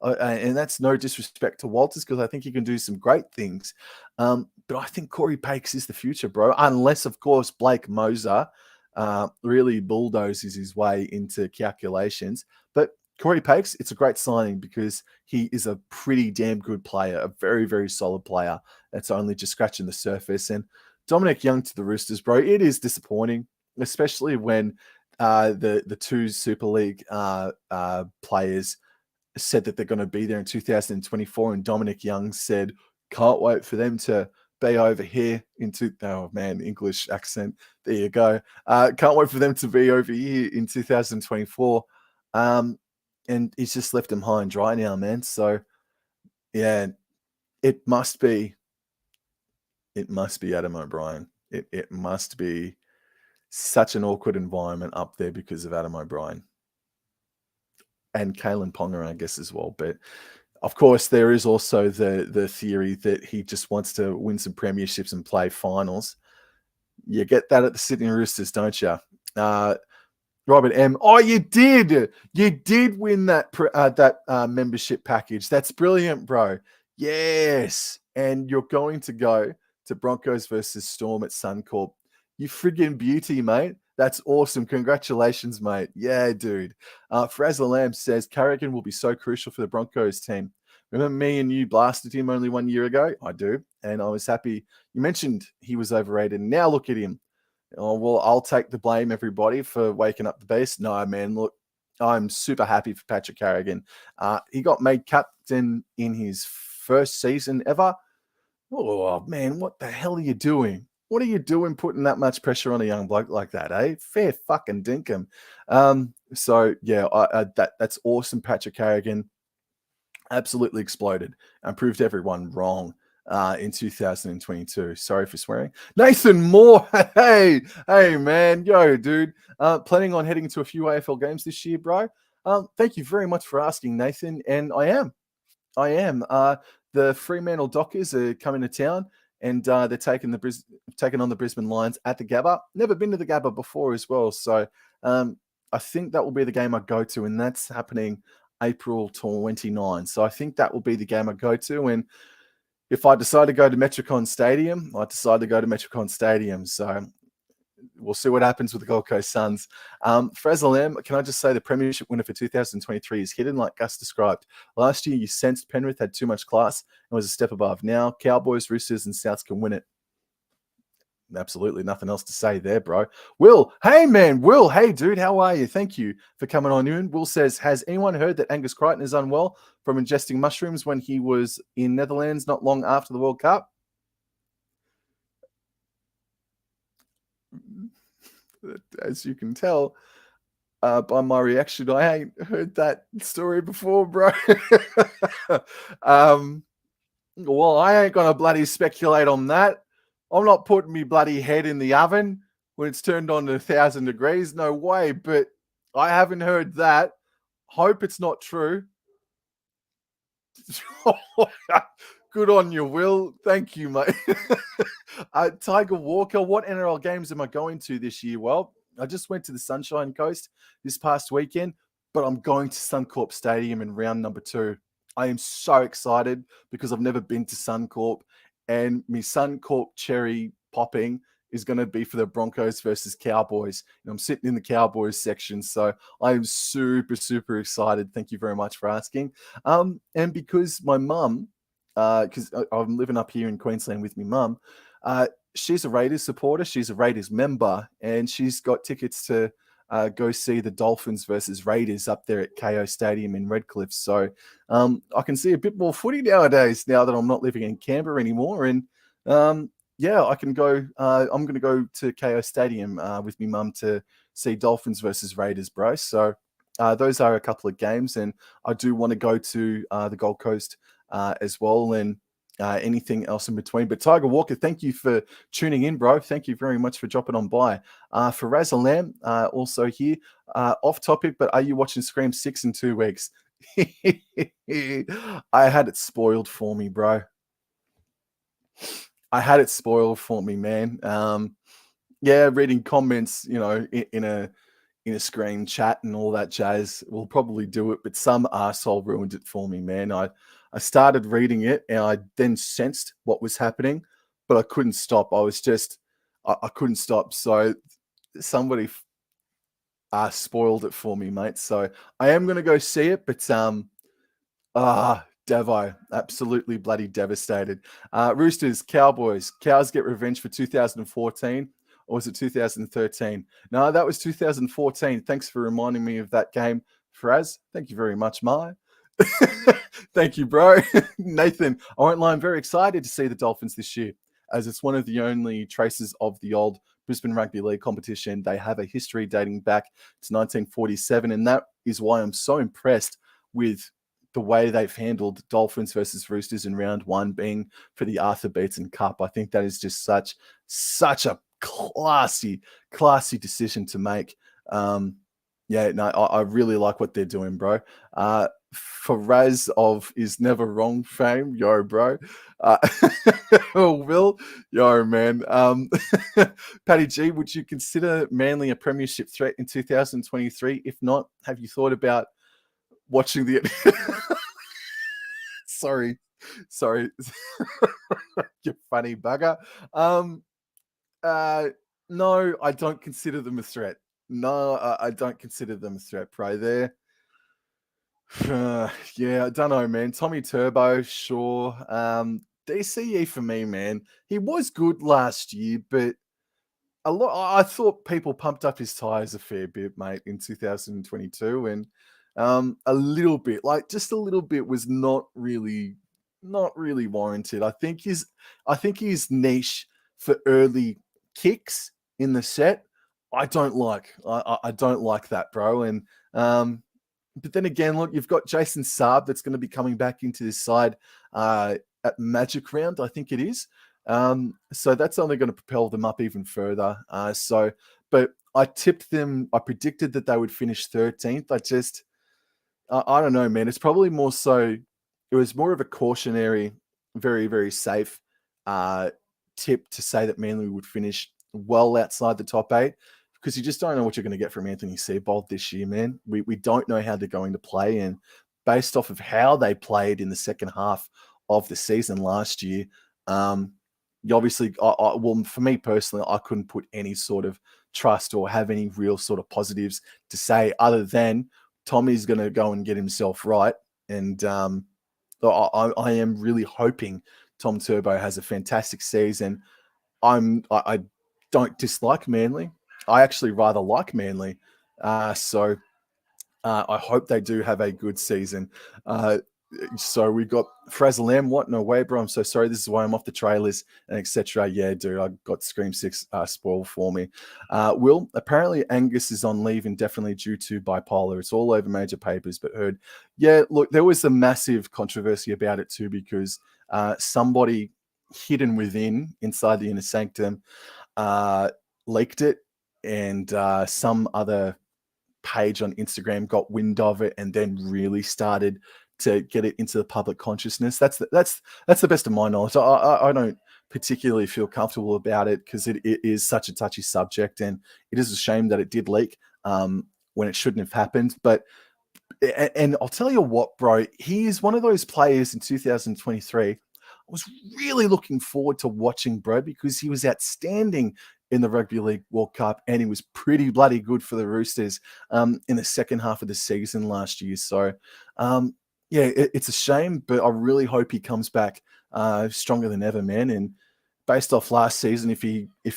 And that's no disrespect to Walters, because I think he can do some great things. But I think Corey Pakes is the future, bro. Unless, of course, Blake Moser really bulldozes his way into calculations. But Corey Pakes, it's a great signing because he is a pretty damn good player, a very, very solid player that's only just scratching the surface. And Dominic Young to the Roosters, bro, it is disappointing, especially when the two Super League players said that they're going to be there in 2024, and Dominic Young said, can't wait for them to be over here oh man, English accent. There you go. Can't wait for them to be over here in 2024. And he's just left them high and dry now, man. So yeah, it must be Adam O'Brien. It must be such an awkward environment up there because of Adam O'Brien. And Kalen Ponga, I guess, as well. But of course, there is also the theory that he just wants to win some premierships and play finals. You get that at the Sydney Roosters, don't you? Robert M. Oh, you did. You did win that membership package. That's brilliant, bro. Yes. And you're going to go to Broncos versus Storm at Suncorp. You friggin' beauty, mate. That's awesome. Congratulations, mate. Yeah, dude. Frazzle Lamb says, Carrigan will be so crucial for the Broncos team. Remember me and you blasted him only 1 year ago? I do. And I was happy. You mentioned he was overrated. Now look at him. Oh, well, I'll take the blame, everybody, for waking up the beast. No, man, look, I'm super happy for Patrick Carrigan. He got made captain in his first season ever. Oh, man, what the hell are you doing? What are you doing putting that much pressure on a young bloke like that, eh? Fair fucking dinkum. So, yeah, that's awesome. Patrick Carrigan absolutely exploded and proved everyone wrong. in 2022. Sorry for swearing. Nathan Moore. Hey, man. Yo, dude. Planning on heading to a few AFL games this year, bro? Thank you very much for asking, Nathan. And I am. I am. The Fremantle Dockers are coming to town, and they're taking on the Brisbane Lions at the Gabba. Never been to the Gabba before as well, so I think that will be the game I go to, and that's happening April 29. So I think that will be the game I go to, and if I decide to go to Metricon Stadium, I decide to go to Metricon Stadium. So we'll see what happens with the Gold Coast Suns. Frazzle M, can I just say the premiership winner for 2023 is hidden, like Gus described. Last year, you sensed Penrith had too much class and was a step above. Now, Cowboys, Roosters, and Souths can win it. Absolutely nothing else to say there, bro. Will, hey, man. Will, hey, dude, how are you? Thank you for coming on in. Will says, has anyone heard that Angus Crichton is unwell from ingesting mushrooms when he was in Netherlands not long after the World Cup? As you can tell by my reaction, I ain't heard that story before, bro. Well, I ain't gonna bloody speculate on that. I'm not putting me bloody head in the oven when it's turned on to 1,000 degrees. No way. But I haven't heard that. Hope it's not true. Good on you, Will. Thank you, mate. Tiger Walker, what NRL games am I going to this year? Well, I just went to the Sunshine Coast this past weekend, but I'm going to Suncorp Stadium in round number 2. I am so excited because I've never been to Suncorp, and my Suncorp cherry popping is going to be for the Broncos versus Cowboys. And I'm sitting in the Cowboys section, so I am super, super excited. Thank you very much for asking. And because my mum, because I'm living up here in Queensland with my mum, she's a Raiders supporter. She's a Raiders member, and she's got tickets to go see the Dolphins versus Raiders up there at KO Stadium in Redcliffe. So I can see a bit more footy nowadays now that I'm not living in Canberra anymore. And yeah, I can go. I'm going to go to KO Stadium with my mum to see Dolphins versus Raiders, bro. So those are a couple of games, and I do want to go to the Gold Coast as well, and anything else in between. But Tiger Walker, thank you for tuning in, bro. Thank you very much for dropping on by. For Razzle Lamb, also here, off topic, but are you watching Scream 6 in 2 weeks? I had it spoiled for me, bro. I had it spoiled for me, man. Yeah, reading comments, you know, in a screen chat and all that jazz will probably do it, but some arsehole ruined it for me, man. I started reading it and I then sensed what was happening, but I couldn't stop. I was just, I couldn't stop. So somebody spoiled it for me, mate. So I am going to go see it, but Devo, absolutely bloody devastated. Roosters, Cowboys, Cows get revenge for 2014. Or was it 2013? No, that was 2014. Thanks for reminding me of that game, Fraz. Thank you very much, Mai. Thank you, bro. Nathan, I won't lie, I'm very excited to see the Dolphins this year, as it's one of the only traces of the old Brisbane Rugby League competition. They have a history dating back to 1947, and that is why I'm so impressed with the way they've handled Dolphins versus Roosters in round 1 being for the Arthur Beetson Cup. I think that is just such a classy decision to make. Yeah, no, I really like what they're doing, bro. For Raz of Is Never Wrong fame, yo, bro. Will, yo, man. Paddy G, would you consider Manly a premiership threat in 2023? If not, have you thought about watching the... Sorry. You funny bugger. No, I don't consider them a threat. No, I don't consider them a threat, bro. They're yeah, I don't know, man. Tommy Turbo, sure. DCE for me, man. He was good last year, but I thought people pumped up his tires a fair bit, mate, in 2022, and a little bit, like just a little bit, was not really warranted. I think his niche for early kicks in the set, I don't like. I don't like that, bro. And but then again, look, you've got Jason Saab that's going to be coming back into this side at Magic Round, I think it is. So that's only going to propel them up even further. But I tipped them. I predicted that they would finish 13th. I don't know, man. It's probably more so. It was more of a cautionary, very, very safe uh, tip to say that Manly would finish well outside the top 8 because you just don't know what you're going to get from Anthony Seibold this year, man. We don't know how they're going to play, and based off of how they played in the second half of the season last year, you obviously, well, for me personally, I couldn't put any sort of trust or have any real sort of positives to say other than Tommy's going to go and get himself right. And I am really hoping Tom Turbo has a fantastic season. I don't dislike Manly. I actually rather like Manly. So I hope they do have a good season. So we got Frazzle M. What? No way, bro. I'm so sorry. This is why I'm off the trailers and etc. Yeah, dude. I got Scream 6 spoiled for me. Will, apparently Angus is on leave indefinitely due to bipolar. It's all over major papers, but heard. Yeah, look, there was a massive controversy about it too because somebody hidden inside the inner sanctum leaked it, and some other page on Instagram got wind of it and then really started to get it into the public consciousness. That's the best of my knowledge. I don't particularly feel comfortable about it because it is such a touchy subject, and it is a shame that it did leak when it shouldn't have happened. But and I'll tell you what, bro, he is one of those players in 2023. I was really looking forward to watching, bro, because he was outstanding in the Rugby League World Cup, and he was pretty bloody good for the Roosters in the second half of the season last year. So, yeah, it's a shame, but I really hope he comes back stronger than ever, man. And based off last season, if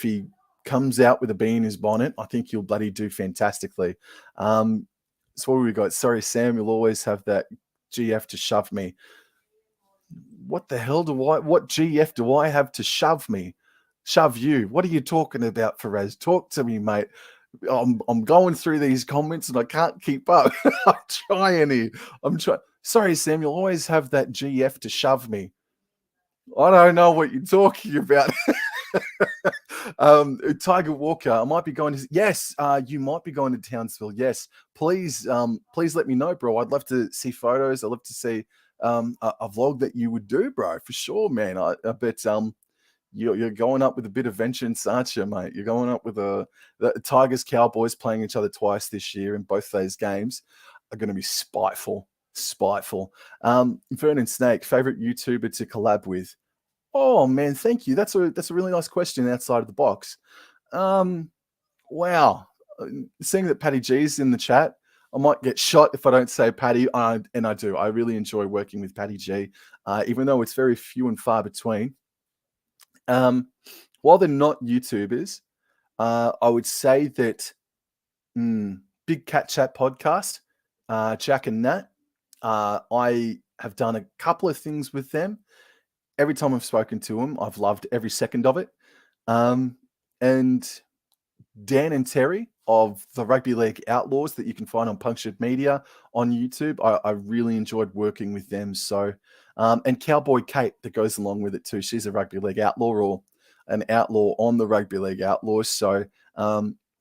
he comes out with a bee in his bonnet, I think he'll bloody do fantastically. So what have we got? Sorry, Sam, you'll always have that GF to shove me. What the hell what GF do I have to shove me? Shove you? What are you talking about, Faraz? Talk to me, mate. I'm going through these comments and I can't keep up. I'm trying here. I'm trying. Sorry, Sam, you'll always have that GF to shove me. I don't know what you're talking about. Tiger Walker, I might be going to. Yes, you might be going to Townsville. Yes, please let me know, bro. I'd love to see photos. I'd love to see a vlog that you would do, bro, for sure, man. I bet you're going up with a bit of vengeance, aren't you, mate? You're going up with the Tigers Cowboys playing each other twice this year, and both those games are going to be spiteful. Vernon Snake, favorite YouTuber to collab with? Oh man, thank you. That's a really nice question outside of the box. Wow. Seeing that Patty G's in the chat, I might get shot if I don't say Patty, and I do. I really enjoy working with Patty G, even though it's very few and far between. While they're not YouTubers, I would say that Big Cat Chat podcast, Jack and Nat, I have done a couple of things with them. Every time I've spoken to them, I've loved every second of it. And Dan and Terry of the Rugby League Outlaws that you can find on Punctured Media on YouTube, I really enjoyed working with them. So, and Cowboy Kate that goes along with it too. She's a Rugby League Outlaw or an outlaw on the Rugby League Outlaws. So,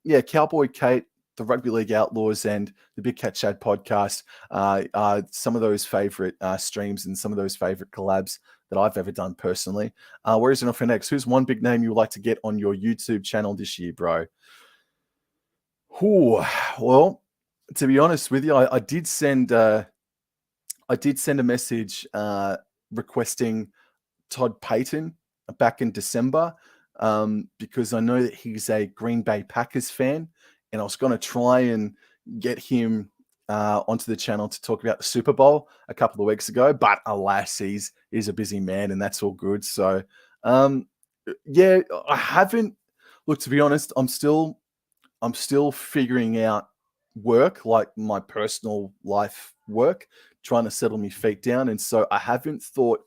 yeah, Cowboy Kate, the Rugby League Outlaws, and the Big Cat Chat podcast are some of those favorite streams and some of those favorite collabs that I've ever done personally. Where is it off for next? Who's one big name you would like to get on your YouTube channel this year, bro? Ooh, well, to be honest with you, I did send a message requesting Todd Payton back in December because I know that he's a Green Bay Packers fan, and I was going to try and get him onto the channel to talk about the Super Bowl a couple of weeks ago, but alas, he's a busy man, and that's all good. So, yeah, I haven't. Look, to be honest, I'm still figuring out work, like my personal life work, trying to settle my feet down, and so I haven't thought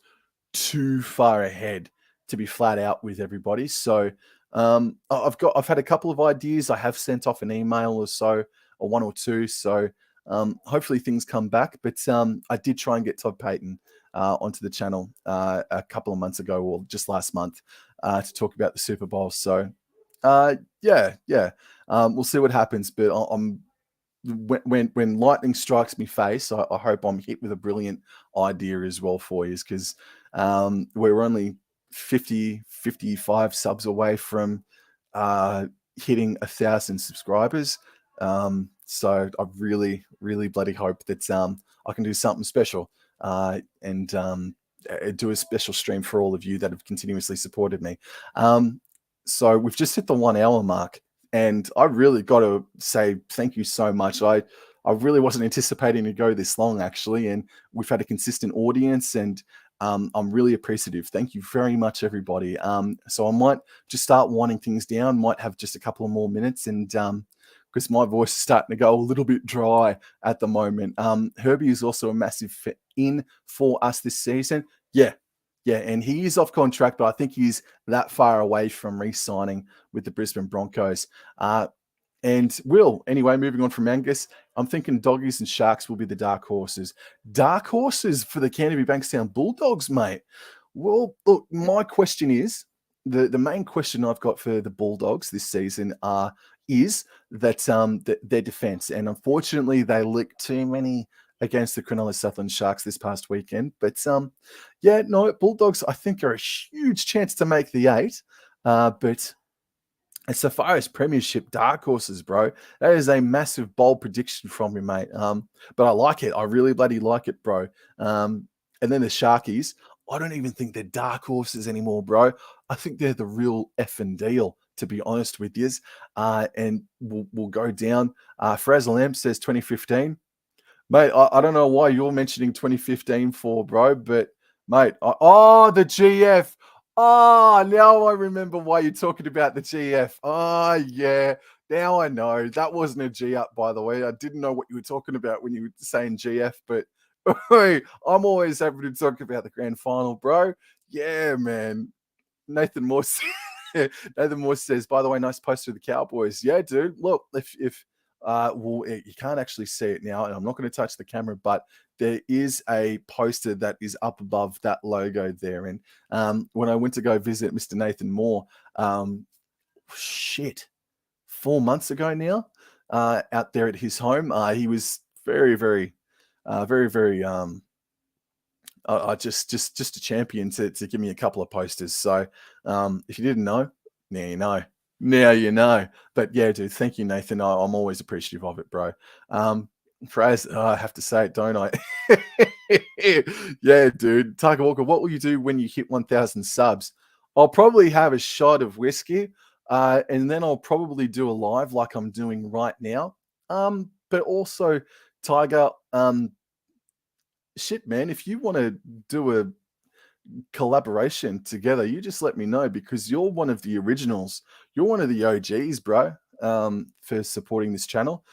too far ahead, to be flat out with everybody. So I've had a couple of ideas. I have sent off an email or so, or one or two. So hopefully things come back. But I did try and get Todd Payton onto the channel a couple of months ago, or just last month, to talk about the Super Bowl. So, yeah. We'll see what happens, but I'm when lightning strikes me face, I hope I'm hit with a brilliant idea as well for you, because we're only 55 subs away from hitting 1,000 subscribers. So I really bloody hope that I can do something special and do a special stream for all of you that have continuously supported me. So we've just hit the 1 hour mark, and I really got to say thank you so much. I really wasn't anticipating to go this long, actually, and we've had a consistent audience, and I'm really appreciative. Thank you very much, everybody. So I might just start winding things down, might have just a couple of more minutes, and because my voice is starting to go a little bit dry at the moment. Herbie is also a massive in for us this season. Yeah, and he is off contract, but I think he's that far away from re-signing with the Brisbane Broncos. And anyway, moving on from Angus, I'm thinking Doggies and Sharks will be the dark horses. Dark horses for the Canterbury Bankstown Bulldogs, mate. Well, look, my question is, the main question I've got for the Bulldogs this season is that their defence. And unfortunately, they licked too many against the Cronulla Southland Sharks this past weekend. But yeah, no, Bulldogs, I think, are a huge chance to make the 8. But so far as premiership dark horses, bro, that is a massive bold prediction from you, mate. But I like it. I really bloody like it, bro. And then the Sharkies, I don't even think they're dark horses anymore, bro. I think they're the real effing deal, to be honest with you. And we'll go down. Frazzle Lamp says 2015. Mate, I don't know why you're mentioning 2015 for, bro, but mate, the GF. Oh, now I remember why you're talking about the GF. Oh, yeah. Now I know. That wasn't a G up, by the way. I didn't know what you were talking about when you were saying GF, but I'm always happy to talk about the grand final, bro. Yeah, man. Nathan Morse. Nathan Morse says, by the way, nice poster of the Cowboys. Yeah, dude. Look, if you can't actually see it now, and I'm not going to touch the camera, but there is a poster that is up above that logo there. And when I went to go visit Mr. Nathan Moore, 4 months ago now, out there at his home, he was very just a champion to give me a couple of posters. So if you didn't know, now you know. Now you know. But yeah, dude, thank you, Nathan. I'm always appreciative of it, bro. Phrase, I have to say it, don't I? Yeah, dude. Tiger Walker, what will you do when you hit 1,000 subs? I'll probably have a shot of whiskey, and then I'll probably do a live like I'm doing right now. But also, Tiger, shit, man, if you want to do a collaboration together, you just let me know, because you're one of the originals. You're one of the OGs, bro, for supporting this channel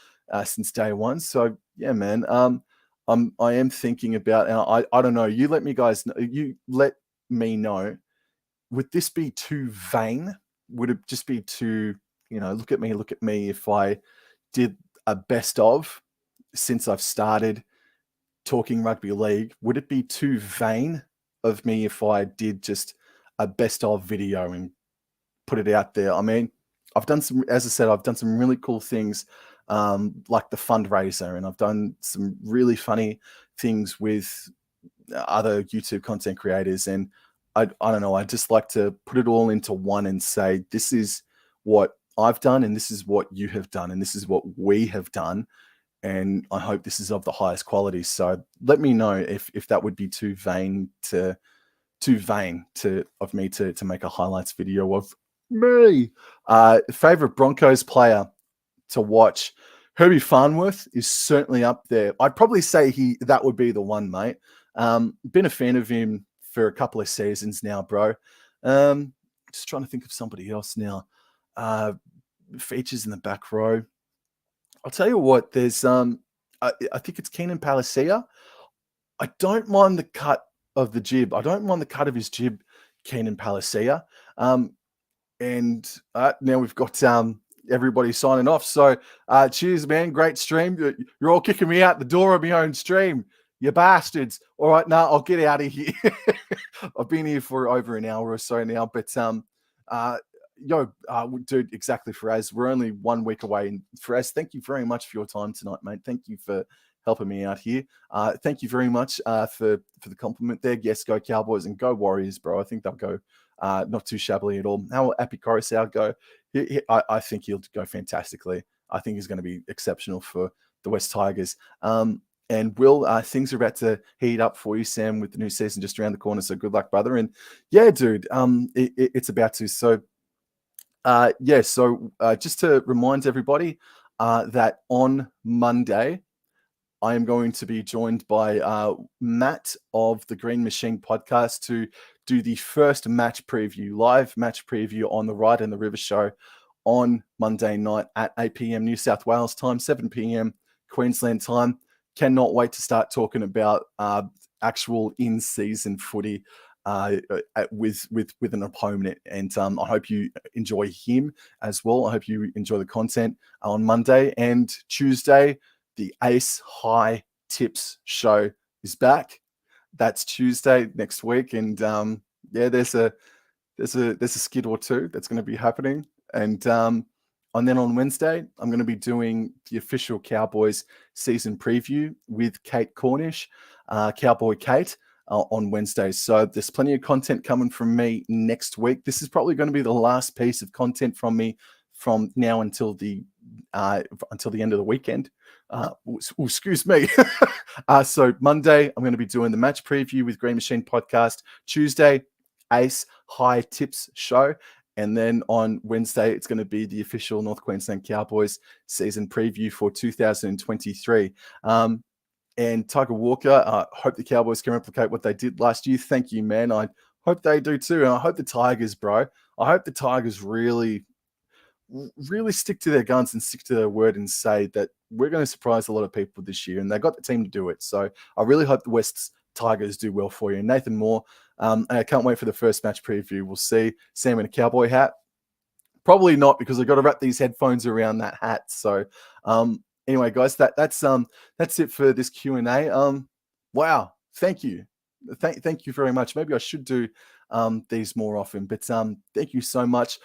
since day one. So yeah, man, I am thinking about, and I don't know. You let me guys know. You let me know. Would this be too vain? Would it just be too, look at me, if I did a best of since I've started talking rugby league? Would it be too vain of me if I did just a best of video and put it out there? I mean, I've done some, as I said, I've done some really cool things, like the fundraiser, and I've done some really funny things with other YouTube content creators. And I don't know, I just like to put it all into one and say, this is what I've done, and this is what you have done, and this is what we have done. And I hope this is of the highest quality. So let me know if that would be too vain of me to make a highlights video of me. Favorite Broncos player to watch, Herbie Farnworth is certainly up there. I'd probably say that would be the one, mate. Been a fan of him for a couple of seasons now, bro. Just trying to think of somebody else now. Features in the back row. I'll tell you what, there's I think it's Keenan Palacia. I don't mind the cut of the jib. I don't mind the cut of his jib, Keenan Palacia. And now we've got everybody signing off. So cheers, man. Great stream. You're all kicking me out the door of my own stream. You bastards. All right, now I'll get out of here. I've been here for over an hour or so now, but uh, dude, exactly, Faraz. We're only 1 week away, and Faraz, thank you very much for your time tonight, mate. Thank you for helping me out here. Thank you very much for the compliment there. Yes, go Cowboys and go Warriors, bro. I think they'll go not too shabbily at all. How will Appy Coruscant go? I think he'll go fantastically. I think he's going to be exceptional for the West Tigers. And Will, things are about to heat up for you, Sam, with the new season just around the corner. So good luck, brother. And yeah, dude, it's about to. So just to remind everybody that on Monday, I am going to be joined by Matt of the Green Machine podcast to do the first match preview, live match preview on the Ride and the River show on Monday night at 8 p.m. New South Wales time, 7 p.m. Queensland time. Cannot wait to start talking about actual in-season footy with an opponent, and I hope you enjoy him as well. I hope you enjoy the content on Monday and Tuesday. The Ace High Tips show is back. That's Tuesday next week, and there's a skid or two that's going to be happening, and then on Wednesday, I'm going to be doing the official Cowboys season preview with Kate Cornish, Cowboy Kate, on Wednesday. So there's plenty of content coming from me next week. This is probably going to be the last piece of content from me from now until the end of the weekend. Excuse me. So Monday, I'm going to be doing the match preview with Green Machine podcast. Tuesday, Ace High Tips show. And then on Wednesday, it's going to be the official North Queensland Cowboys season preview for 2023. And Tiger Walker, I hope the Cowboys can replicate what they did last year. Thank you, man. I hope they do too. And I hope the Tigers, bro. I hope the Tigers really stick to their guns and stick to their word and say that we're going to surprise a lot of people this year. And they got the team to do it. So I really hope the West's Tigers do well for you. Nathan Moore, I can't wait for the first match preview. We'll see Sam in a cowboy hat. Probably not, because I've got to wrap these headphones around that hat. So anyway, guys, that's it for this Q&A. Wow, thank you. Thank you very much. Maybe I should do these more often, but thank you so much.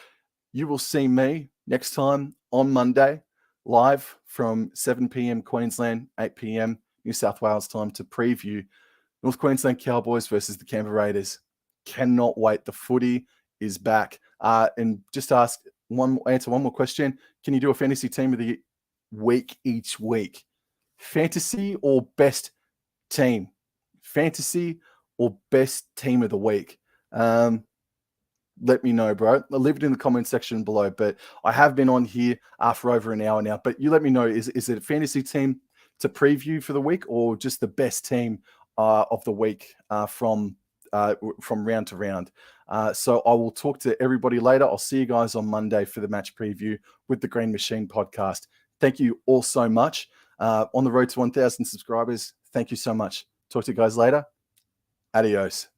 You will see me next time on Monday, live from 7 p.m. Queensland, 8 p.m. New South Wales time, to preview North Queensland Cowboys versus the Canberra Raiders. Cannot wait. The footy is back. And just answer one more question. Can you do a fantasy team of the week each week? Fantasy or best team? Fantasy or best team of the week? Let me know, bro. I'll leave it in the comment section below. But I have been on here for over an hour now. But you let me know, is it a fantasy team to preview for the week, or just the best team of the week from round to round? So I will talk to everybody later. I'll see you guys on Monday for the match preview with the Green Machine podcast. Thank you all so much. On the road to 1,000 subscribers. Thank you so much. Talk to you guys later. Adios.